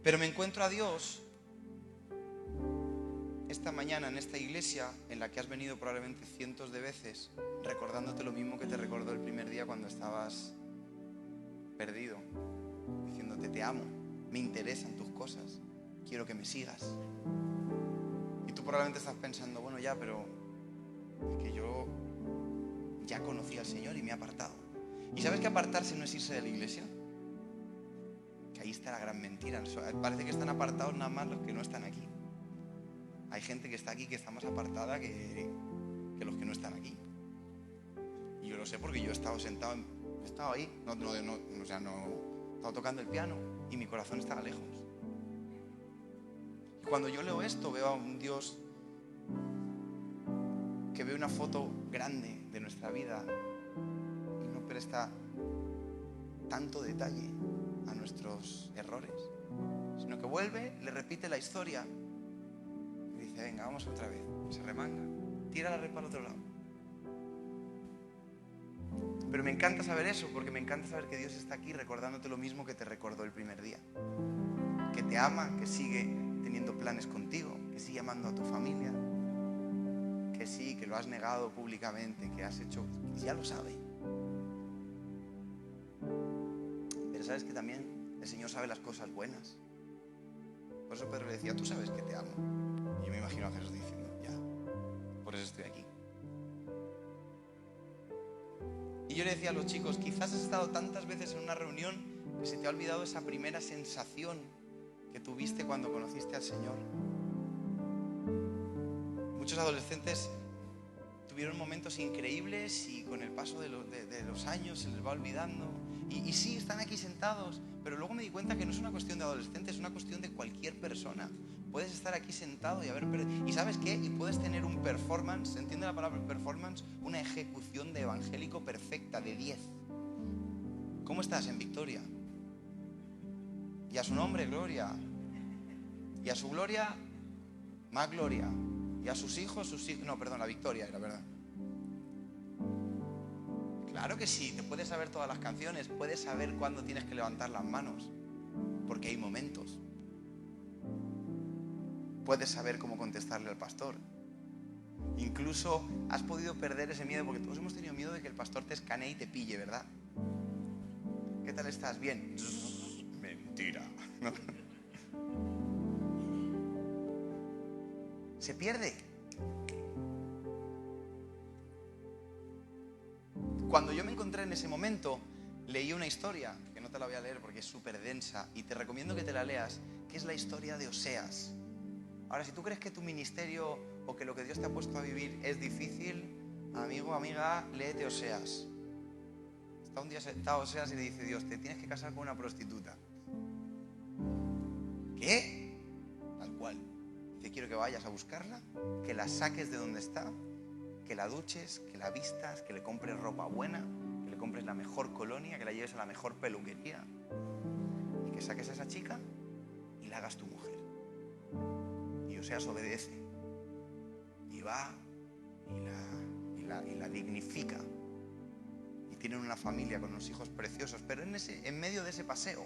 Pero me encuentro a Dios esta mañana en esta iglesia en la que has venido probablemente cientos de veces, recordándote lo mismo que te recordó el primer día cuando estabas perdido, diciéndote te amo, me interesan tus cosas, quiero que me sigas. Y tú probablemente estás pensando, bueno ya, pero es que yo ya conocí al Señor y me he apartado. ¿Y sabes que apartarse no es irse de la iglesia? Que ahí está la gran mentira. Parece que están apartados nada más los que no están aquí. Hay gente que está aquí que está más apartada que los que no están aquí. Y yo lo sé porque yo he estado sentado, he estado ahí, no he estado tocando el piano y mi corazón estaba lejos. Y cuando yo leo esto, veo a un Dios que ve una foto grande de nuestra vida y no presta tanto detalle a nuestros errores, sino que vuelve, le repite la historia y dice, venga, vamos otra vez. Se remanga, tira la red para el otro lado. Pero me encanta saber eso, porque me encanta saber que Dios está aquí recordándote lo mismo que te recordó el primer día. Que te ama, que sigue teniendo planes contigo, que sigue amando a tu familia, que sí, que lo has negado públicamente, que has hecho, ya lo sabe. Pero sabes que también el Señor sabe las cosas buenas. Por eso Pedro le decía, tú sabes que te amo. Y yo me imagino a Jesús diciendo, ya, por eso estoy aquí. Y yo le decía a los chicos, quizás has estado tantas veces en una reunión que se te ha olvidado esa primera sensación que tuviste cuando conociste al Señor. Muchos adolescentes tuvieron momentos increíbles y con el paso de los años se les va olvidando. Y sí, están aquí sentados, pero luego me di cuenta que no es una cuestión de adolescentes, es una cuestión de cualquier persona. Puedes estar aquí sentado y haber perdido. ¿Y sabes qué? Y puedes tener un performance, ¿se entiende la palabra performance? Una ejecución de evangélico perfecta, de 10. ¿Cómo estás en victoria? Y a su nombre, gloria. Y a su gloria, más gloria. Y a sus hijos, no, perdón, la victoria era, ¿verdad? Claro que sí, te puedes saber todas las canciones, puedes saber cuándo tienes que levantar las manos, porque hay momentos. Puedes saber cómo contestarle al pastor. Incluso has podido perder ese miedo, porque todos hemos tenido miedo de que el pastor te escanee y te pille, ¿verdad? ¿Qué tal estás? Bien. Mentira. Se pierde. Cuando yo me encontré en ese momento, leí una historia, que no te la voy a leer porque es súper densa, y te recomiendo que te la leas, que es la historia de Oseas. Ahora, si tú crees que tu ministerio o que lo que Dios te ha puesto a vivir es difícil, amigo, amiga, léete Oseas. Está un día sentado Oseas y le dice Dios, te tienes que casar con una prostituta. ¿Qué? Tal cual. Dice, quiero que vayas a buscarla, que la saques de donde está, que la duches, que la vistas, que le compres ropa buena, que le compres la mejor colonia, que la lleves a la mejor peluquería y que saques a esa chica y la hagas tu mujer. Y Oseas obedece y va y la dignifica y tienen una familia con unos hijos preciosos, pero en medio de ese paseo,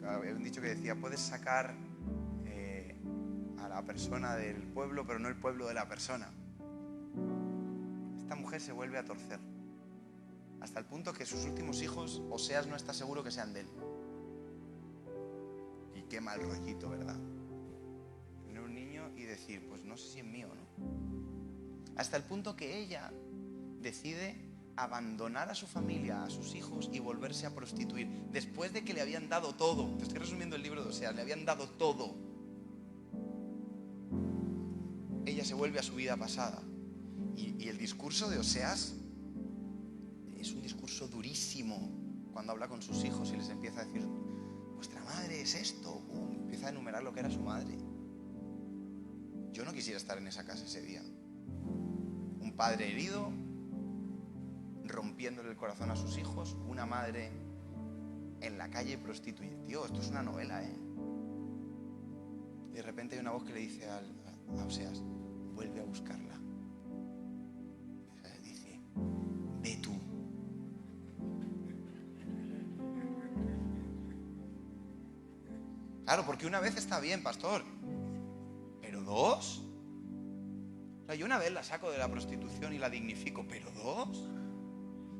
había un dicho que decía, puedes sacar a la persona del pueblo, pero no el pueblo de la persona. Esta mujer se vuelve a torcer hasta el punto que sus últimos hijos, Oseas no está seguro que sean de él. Y qué mal rollito, ¿verdad? Tener un niño y decir, pues no sé si es mío o no. Hasta el punto que ella decide abandonar a su familia, a sus hijos y volverse a prostituir después de que le habían dado todo. Te estoy resumiendo el libro de Oseas, le habían dado todo. Ella se vuelve a su vida pasada y el discurso de Oseas es un discurso durísimo cuando habla con sus hijos y les empieza a decir, vuestra madre es esto, empieza a enumerar lo que era su madre. Yo no quisiera estar en esa casa ese día. Un padre herido, rompiéndole el corazón a sus hijos, una madre en la calle prostituida. Tío, esto es una novela, ¿eh? Y de repente hay una voz que le dice a Oseas, vuelve a buscarla. Y dice, ve tú. Claro, porque una vez está bien, pastor, pero dos. O sea, yo una vez la saco de la prostitución y la dignifico, pero dos.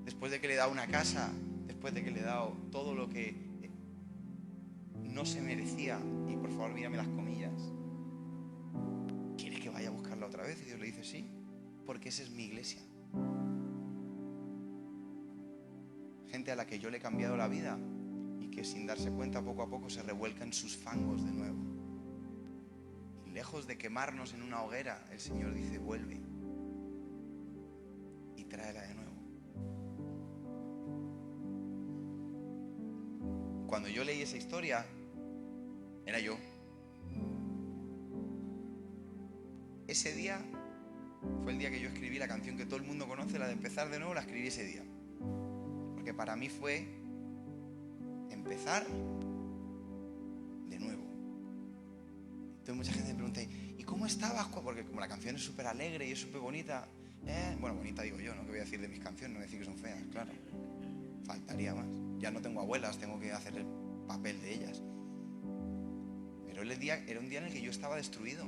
Después de que le he dado una casa, después de que le he dado todo lo que no se merecía, y por favor mírame las comillas, ¿quieres que vaya a buscarla otra vez? Y Dios le dice sí, porque esa es mi iglesia. Gente a la que yo le he cambiado la vida y que sin darse cuenta poco a poco se revuelca en sus fangos de nuevo. Y lejos de quemarnos en una hoguera, el Señor dice: vuelve y tráela de nuevo. Cuando yo leí esa historia, era yo. Ese día fue el día que yo escribí la canción que todo el mundo conoce, la de Empezar de Nuevo, la escribí ese día. Porque para mí fue empezar de nuevo. Entonces mucha gente me pregunta: ¿y cómo estabas? Porque como la canción es súper alegre y es súper bonita, bueno, bonita digo yo, no que voy a decir de mis canciones, no voy a decir que son feas, claro. Faltaría más. Ya no tengo abuelas, tengo que hacer el papel de ellas. Pero era un día en el que yo estaba destruido.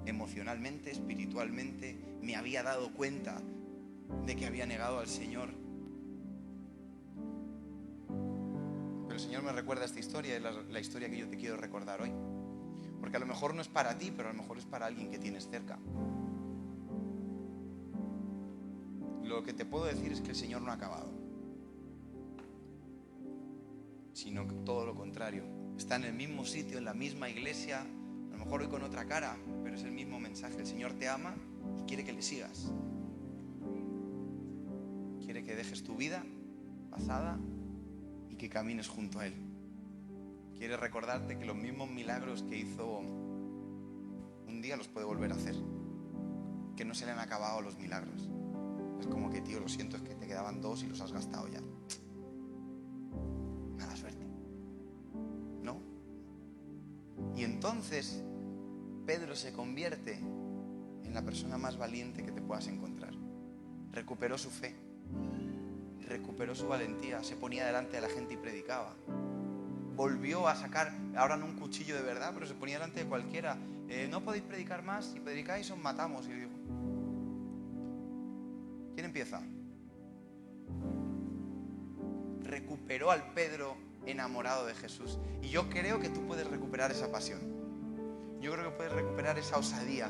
Emocionalmente, espiritualmente, me había dado cuenta de que había negado al Señor. Pero el Señor me recuerda esta historia, es la historia que yo te quiero recordar hoy. Porque a lo mejor no es para ti, pero a lo mejor es para alguien que tienes cerca. Lo que te puedo decir es que el Señor no ha acabado, sino que todo lo contrario. Está en el mismo sitio, en la misma iglesia, a lo mejor hoy con otra cara, pero es el mismo mensaje. El Señor te ama y quiere que le sigas. Quiere que dejes tu vida pasada y que camines junto a Él. Quiere recordarte que los mismos milagros que hizo un día los puede volver a hacer. Que no se le han acabado los milagros. Es como que, tío, lo siento, es que te quedaban 2 y los has gastado ya. Mala suerte. ¿No? Y entonces Pedro se convierte en la persona más valiente que te puedas encontrar. Recuperó su fe, recuperó su valentía, se ponía delante de la gente y predicaba. Volvió a sacar, ahora no un cuchillo de verdad, pero se ponía delante de cualquiera. No podéis predicar más, si predicáis os matamos. Y digo, ¿quién empieza? Recuperó al Pedro enamorado de Jesús. Y yo creo que tú puedes recuperar esa pasión. Yo creo que puedes recuperar esa osadía.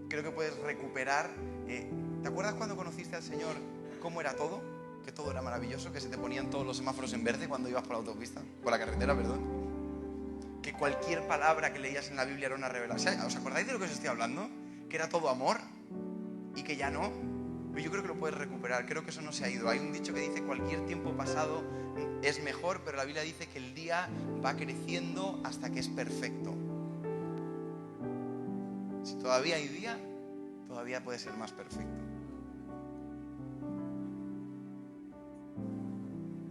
Creo que puedes recuperar... ¿Te acuerdas cuando conociste al Señor cómo era todo? Que todo era maravilloso, que se te ponían todos los semáforos en verde cuando ibas por la autopista, por la carretera, perdón. Que cualquier palabra que leías en la Biblia era una revelación. ¿Os acordáis de lo que os estoy hablando? Que era todo amor y que ya no. Pero yo creo que lo puedes recuperar, creo que eso no se ha ido. Hay un dicho que dice: cualquier tiempo pasado es mejor, pero la Biblia dice que el día va creciendo hasta que es perfecto. Si todavía hay día, todavía puede ser más perfecto.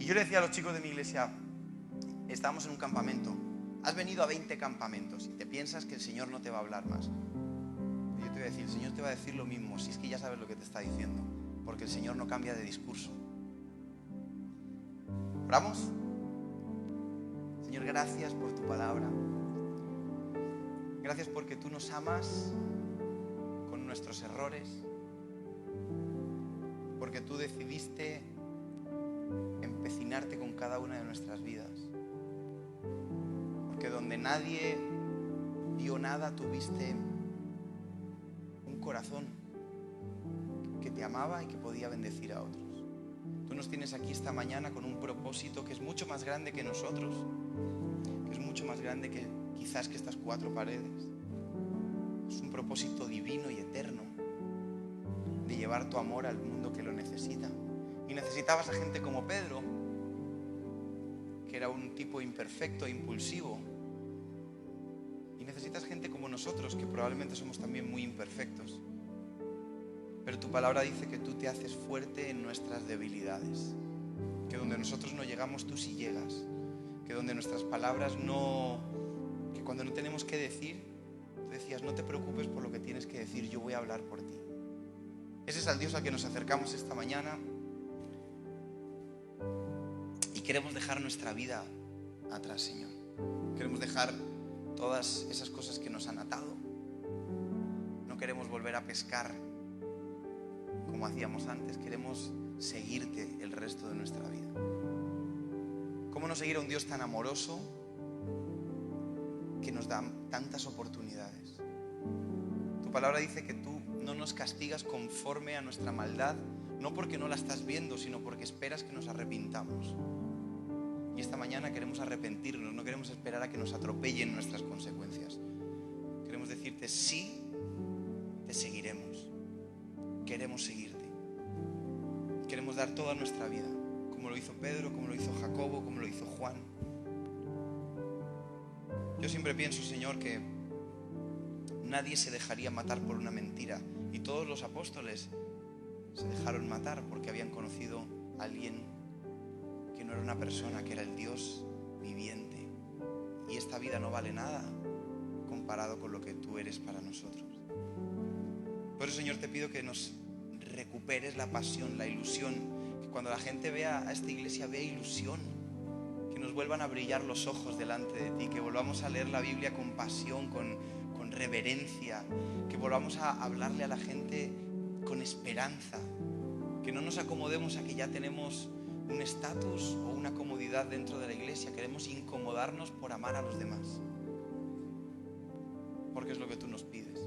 Y yo le decía a los chicos de mi iglesia, estábamos en un campamento. Has venido a 20 campamentos y te piensas que el Señor no te va a hablar más. Yo te voy a decir, el Señor te va a decir lo mismo, si es que ya sabes lo que te está diciendo, porque el Señor no cambia de discurso. ¿Oramos? Señor, gracias por tu palabra. Gracias porque tú nos amas con nuestros errores, porque tú decidiste empecinarte con cada una de nuestras vidas, porque donde nadie dio nada tuviste un corazón que te amaba y que podía bendecir a otros. Tú nos tienes aquí esta mañana con un propósito que es mucho más grande que nosotros, que es mucho más grande que quizás que estas 4 paredes. Es un propósito divino y eterno de llevar tu amor al mundo que lo necesita. Y necesitabas a gente como Pedro, que era un tipo imperfecto e impulsivo. Y necesitas gente como nosotros, que probablemente somos también muy imperfectos. Pero tu palabra dice que tú te haces fuerte en nuestras debilidades. Que donde nosotros no llegamos, tú sí llegas. Que donde nuestras palabras no... Que cuando no tenemos que decir, tú decías, no te preocupes por lo que tienes que decir, yo voy a hablar por ti. Ese es el Dios al que nos acercamos esta mañana. Y queremos dejar nuestra vida atrás, Señor. Queremos dejar todas esas cosas que nos han atado. No queremos volver a pescar como hacíamos antes. Queremos seguirte el resto de nuestra vida. ¿Cómo no seguir a un Dios tan amoroso que nos da tantas oportunidades? Tu palabra dice que tú no nos castigas conforme a nuestra maldad, no porque no la estás viendo, sino porque esperas que nos arrepintamos. Y esta mañana queremos arrepentirnos, no queremos esperar a que nos atropellen nuestras consecuencias. Queremos decirte sí, te seguiremos. Queremos seguirte. Queremos dar toda nuestra vida, como lo hizo Pedro, como lo hizo Jacobo, como lo hizo Juan. Yo siempre pienso, Señor, que nadie se dejaría matar por una mentira. Y todos los apóstoles se dejaron matar porque habían conocido a alguien que no era una persona, que era el Dios viviente. Y esta vida no vale nada comparado con lo que tú eres para nosotros. Por eso, Señor, te pido que nos recuperes la pasión, la ilusión, que cuando la gente vea a esta iglesia vea ilusión, que nos vuelvan a brillar los ojos delante de ti, que volvamos a leer la Biblia con pasión, con reverencia, que volvamos a hablarle a la gente con esperanza, que no nos acomodemos a que ya tenemos un estatus o una comodidad dentro de la iglesia. Queremos incomodarnos por amar a los demás, porque es lo que tú nos pides.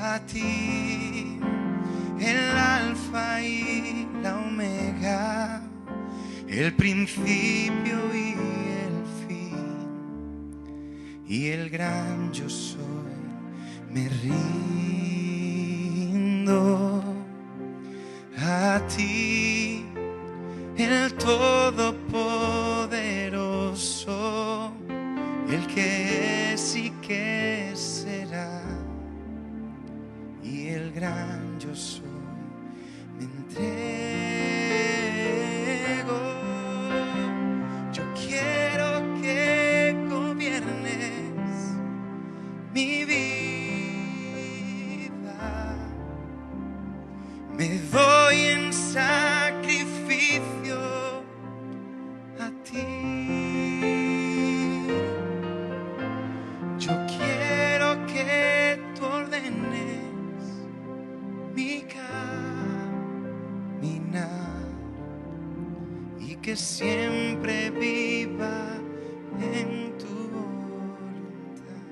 A ti, el alfa y la omega, el principio y el fin, y el gran yo soy, me rindo. A ti, el todopoderoso, el que es y que será, y el gran yo soy, me entrego. Yo quiero que gobiernes mi vida. Me doy en sacrificio a ti. Yo quiero que tú ordenes mi caminar y que siempre viva en tu voluntad.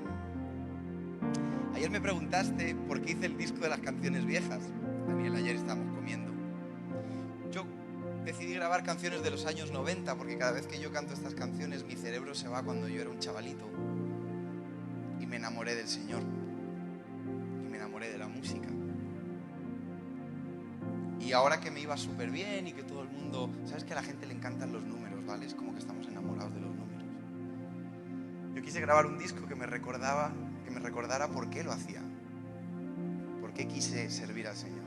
Ayer me preguntaste por qué hice el disco de las canciones viejas. Daniel, ayer estábamos comiendo. Yo decidí grabar canciones de los años 90 porque cada vez que yo canto estas canciones mi cerebro se va cuando yo era un chavalito y me enamoré del Señor y me enamoré de la música. Y ahora que me iba súper bien y que todo el mundo... ¿Sabes que a la gente le encantan los números, ¿vale? Es como que estamos enamorados de los números. Yo quise grabar un disco que me recordara por qué lo hacía. Por qué quise servir al Señor.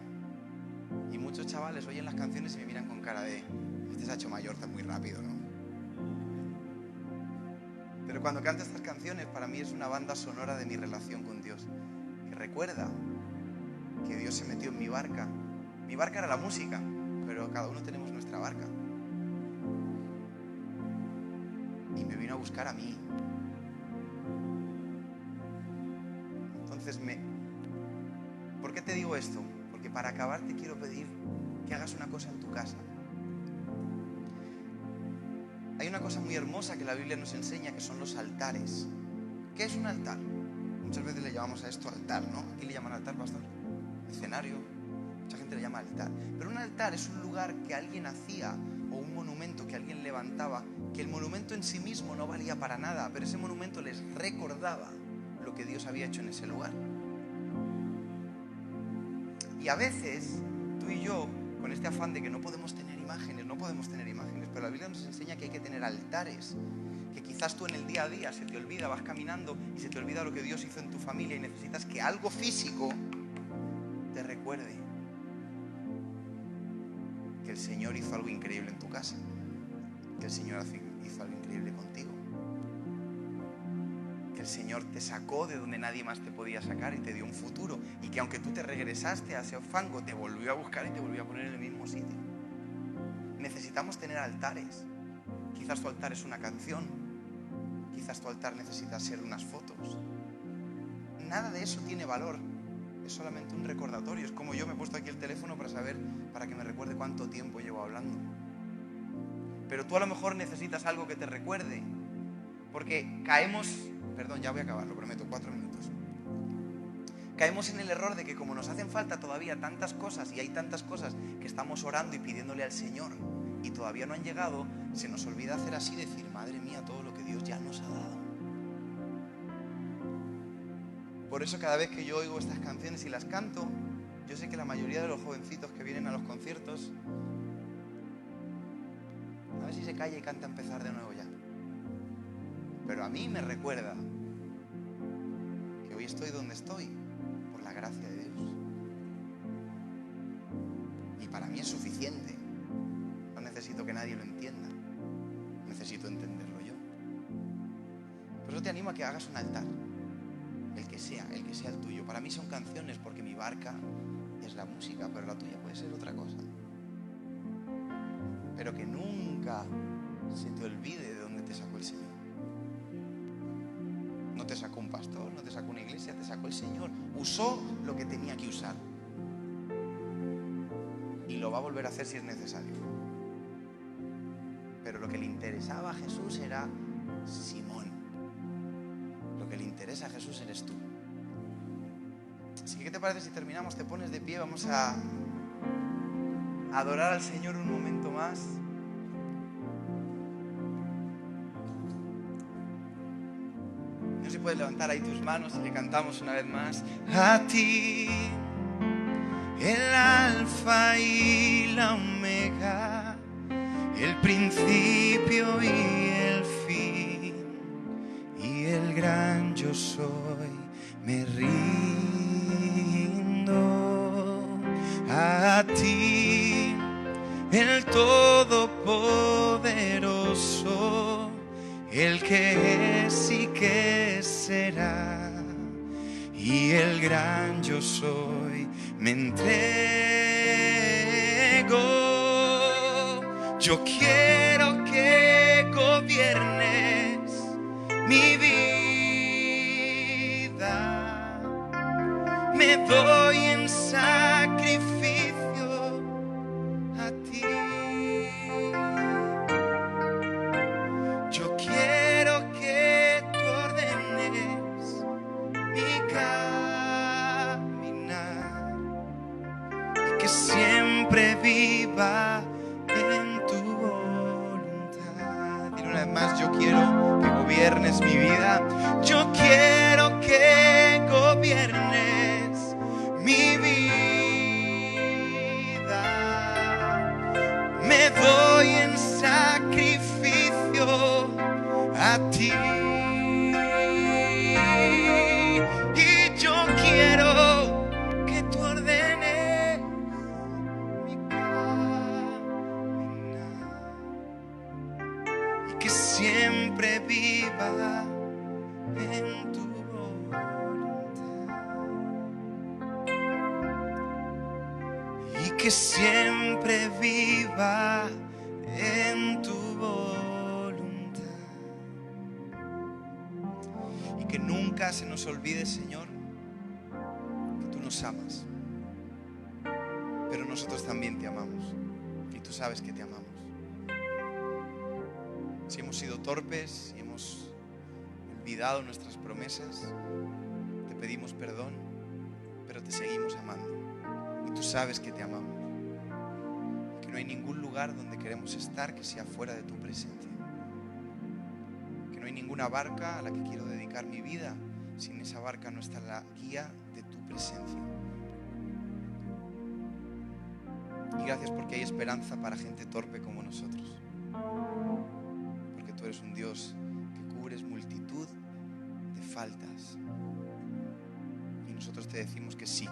Y muchos chavales oyen las canciones y me miran con cara de... Este se ha hecho mayor muy rápido, ¿no? Pero cuando canto estas canciones, para mí es una banda sonora de mi relación con Dios. Que recuerda que Dios se metió en mi barca. Mi barca era la música, pero cada uno tenemos nuestra barca. Y me vino a buscar a mí. Entonces, ¿por qué te digo esto? Porque para acabar te quiero pedir que hagas una cosa en tu casa. Hay una cosa muy hermosa que la Biblia nos enseña, que son los altares. ¿Qué es un altar? Muchas veces le llamamos a esto altar, ¿no? ¿Aquí le llaman altar, pastor? Escenario. Mucha gente le llama altar. Pero un altar es un lugar que alguien hacía, o un monumento que alguien levantaba, que el monumento en sí mismo no valía para nada, pero ese monumento les recordaba lo que Dios había hecho en ese lugar. Y a veces, tú y yo, con este afán de que no podemos tener imágenes, pero la Biblia nos enseña que hay que tener altares, que quizás tú en el día a día se te olvida, vas caminando y se te olvida lo que Dios hizo en tu familia y necesitas que algo físico te recuerde que el Señor hizo algo increíble en tu casa, que el Señor hizo algo increíble contigo, que el Señor te sacó de donde nadie más te podía sacar y te dio un futuro, y que aunque tú te regresaste a ese fango, te volvió a buscar y te volvió a poner en el mismo sitio. Necesitamos tener altares. Quizás tu altar es una canción, quizás tu altar necesita ser unas fotos. Nada de eso tiene valor. Es solamente un recordatorio. Es como yo me he puesto aquí el teléfono para que me recuerde cuánto tiempo llevo hablando. Pero tú a lo mejor necesitas algo que te recuerde. Porque caemos... Perdón, ya voy a acabar, lo prometo, 4 minutos. Caemos en el error de que como nos hacen falta todavía tantas cosas y hay tantas cosas que estamos orando y pidiéndole al Señor y todavía no han llegado, se nos olvida hacer así, decir, madre mía, todo lo que Dios ya nos ha dado. Por eso cada vez que yo oigo estas canciones y las canto, yo sé que la mayoría de los jovencitos que vienen a los conciertos, a ver si se calla y canta empezar de nuevo ya. Pero a mí me recuerda que hoy estoy donde estoy por la gracia de Dios. Y para mí es suficiente. No necesito que nadie lo entienda. Necesito entenderlo yo. Por eso te animo a que hagas un altar. El que sea el tuyo. Para mí son canciones porque mi barca es la música, pero la tuya puede ser otra cosa. Pero que nunca se te olvide de dónde te sacó el Señor. No te sacó un pastor, no te sacó una iglesia, te sacó el Señor. Usó lo que tenía que usar. Y lo va a volver a hacer si es necesario. Pero lo que le interesaba a Jesús era Simón. Lo que le interesa a Jesús eres tú. Así que, ¿qué te parece si terminamos? Te pones de pie, vamos a adorar al Señor un momento más. No sé si puedes levantar ahí tus manos y le cantamos una vez más. A ti, el alfa y la omega, el principio y el fin, y el gran yo soy, me rindo a ti, el todopoderoso, el que es y que será, y el gran yo soy, me entrego. Yo quiero que gobiernes mi vida, me doy en sacrificio a ti. Yo quiero que tú ordenes mi caminar y que siempre viva en tu voluntad. Dile una vez más, yo quiero que gobiernes mi vida. Yo quiero que gobiernes mi vida. Me doy en sacrificio a ti. Y yo quiero que tú ordenes mi caminar y que siempre viva en tu voluntad. Y que siempre viva en tu voluntad. Y que nunca se nos olvide, Señor, que tú nos amas. Pero nosotros también te amamos. Y tú sabes que te amamos. Si hemos sido torpes, si hemos olvidado nuestras promesas, te pedimos perdón, pero te seguimos amando. Y tú sabes que te amamos. Que no hay ningún lugar donde queremos estar que sea fuera de tu presencia. Que no hay ninguna barca a la que quiero dedicar mi vida sin esa barca no está la guía de tu presencia. Y gracias porque hay esperanza para gente torpe como nosotros. Porque tú eres un Dios que cubres multitud de faltas. Y nosotros te decimos que sí.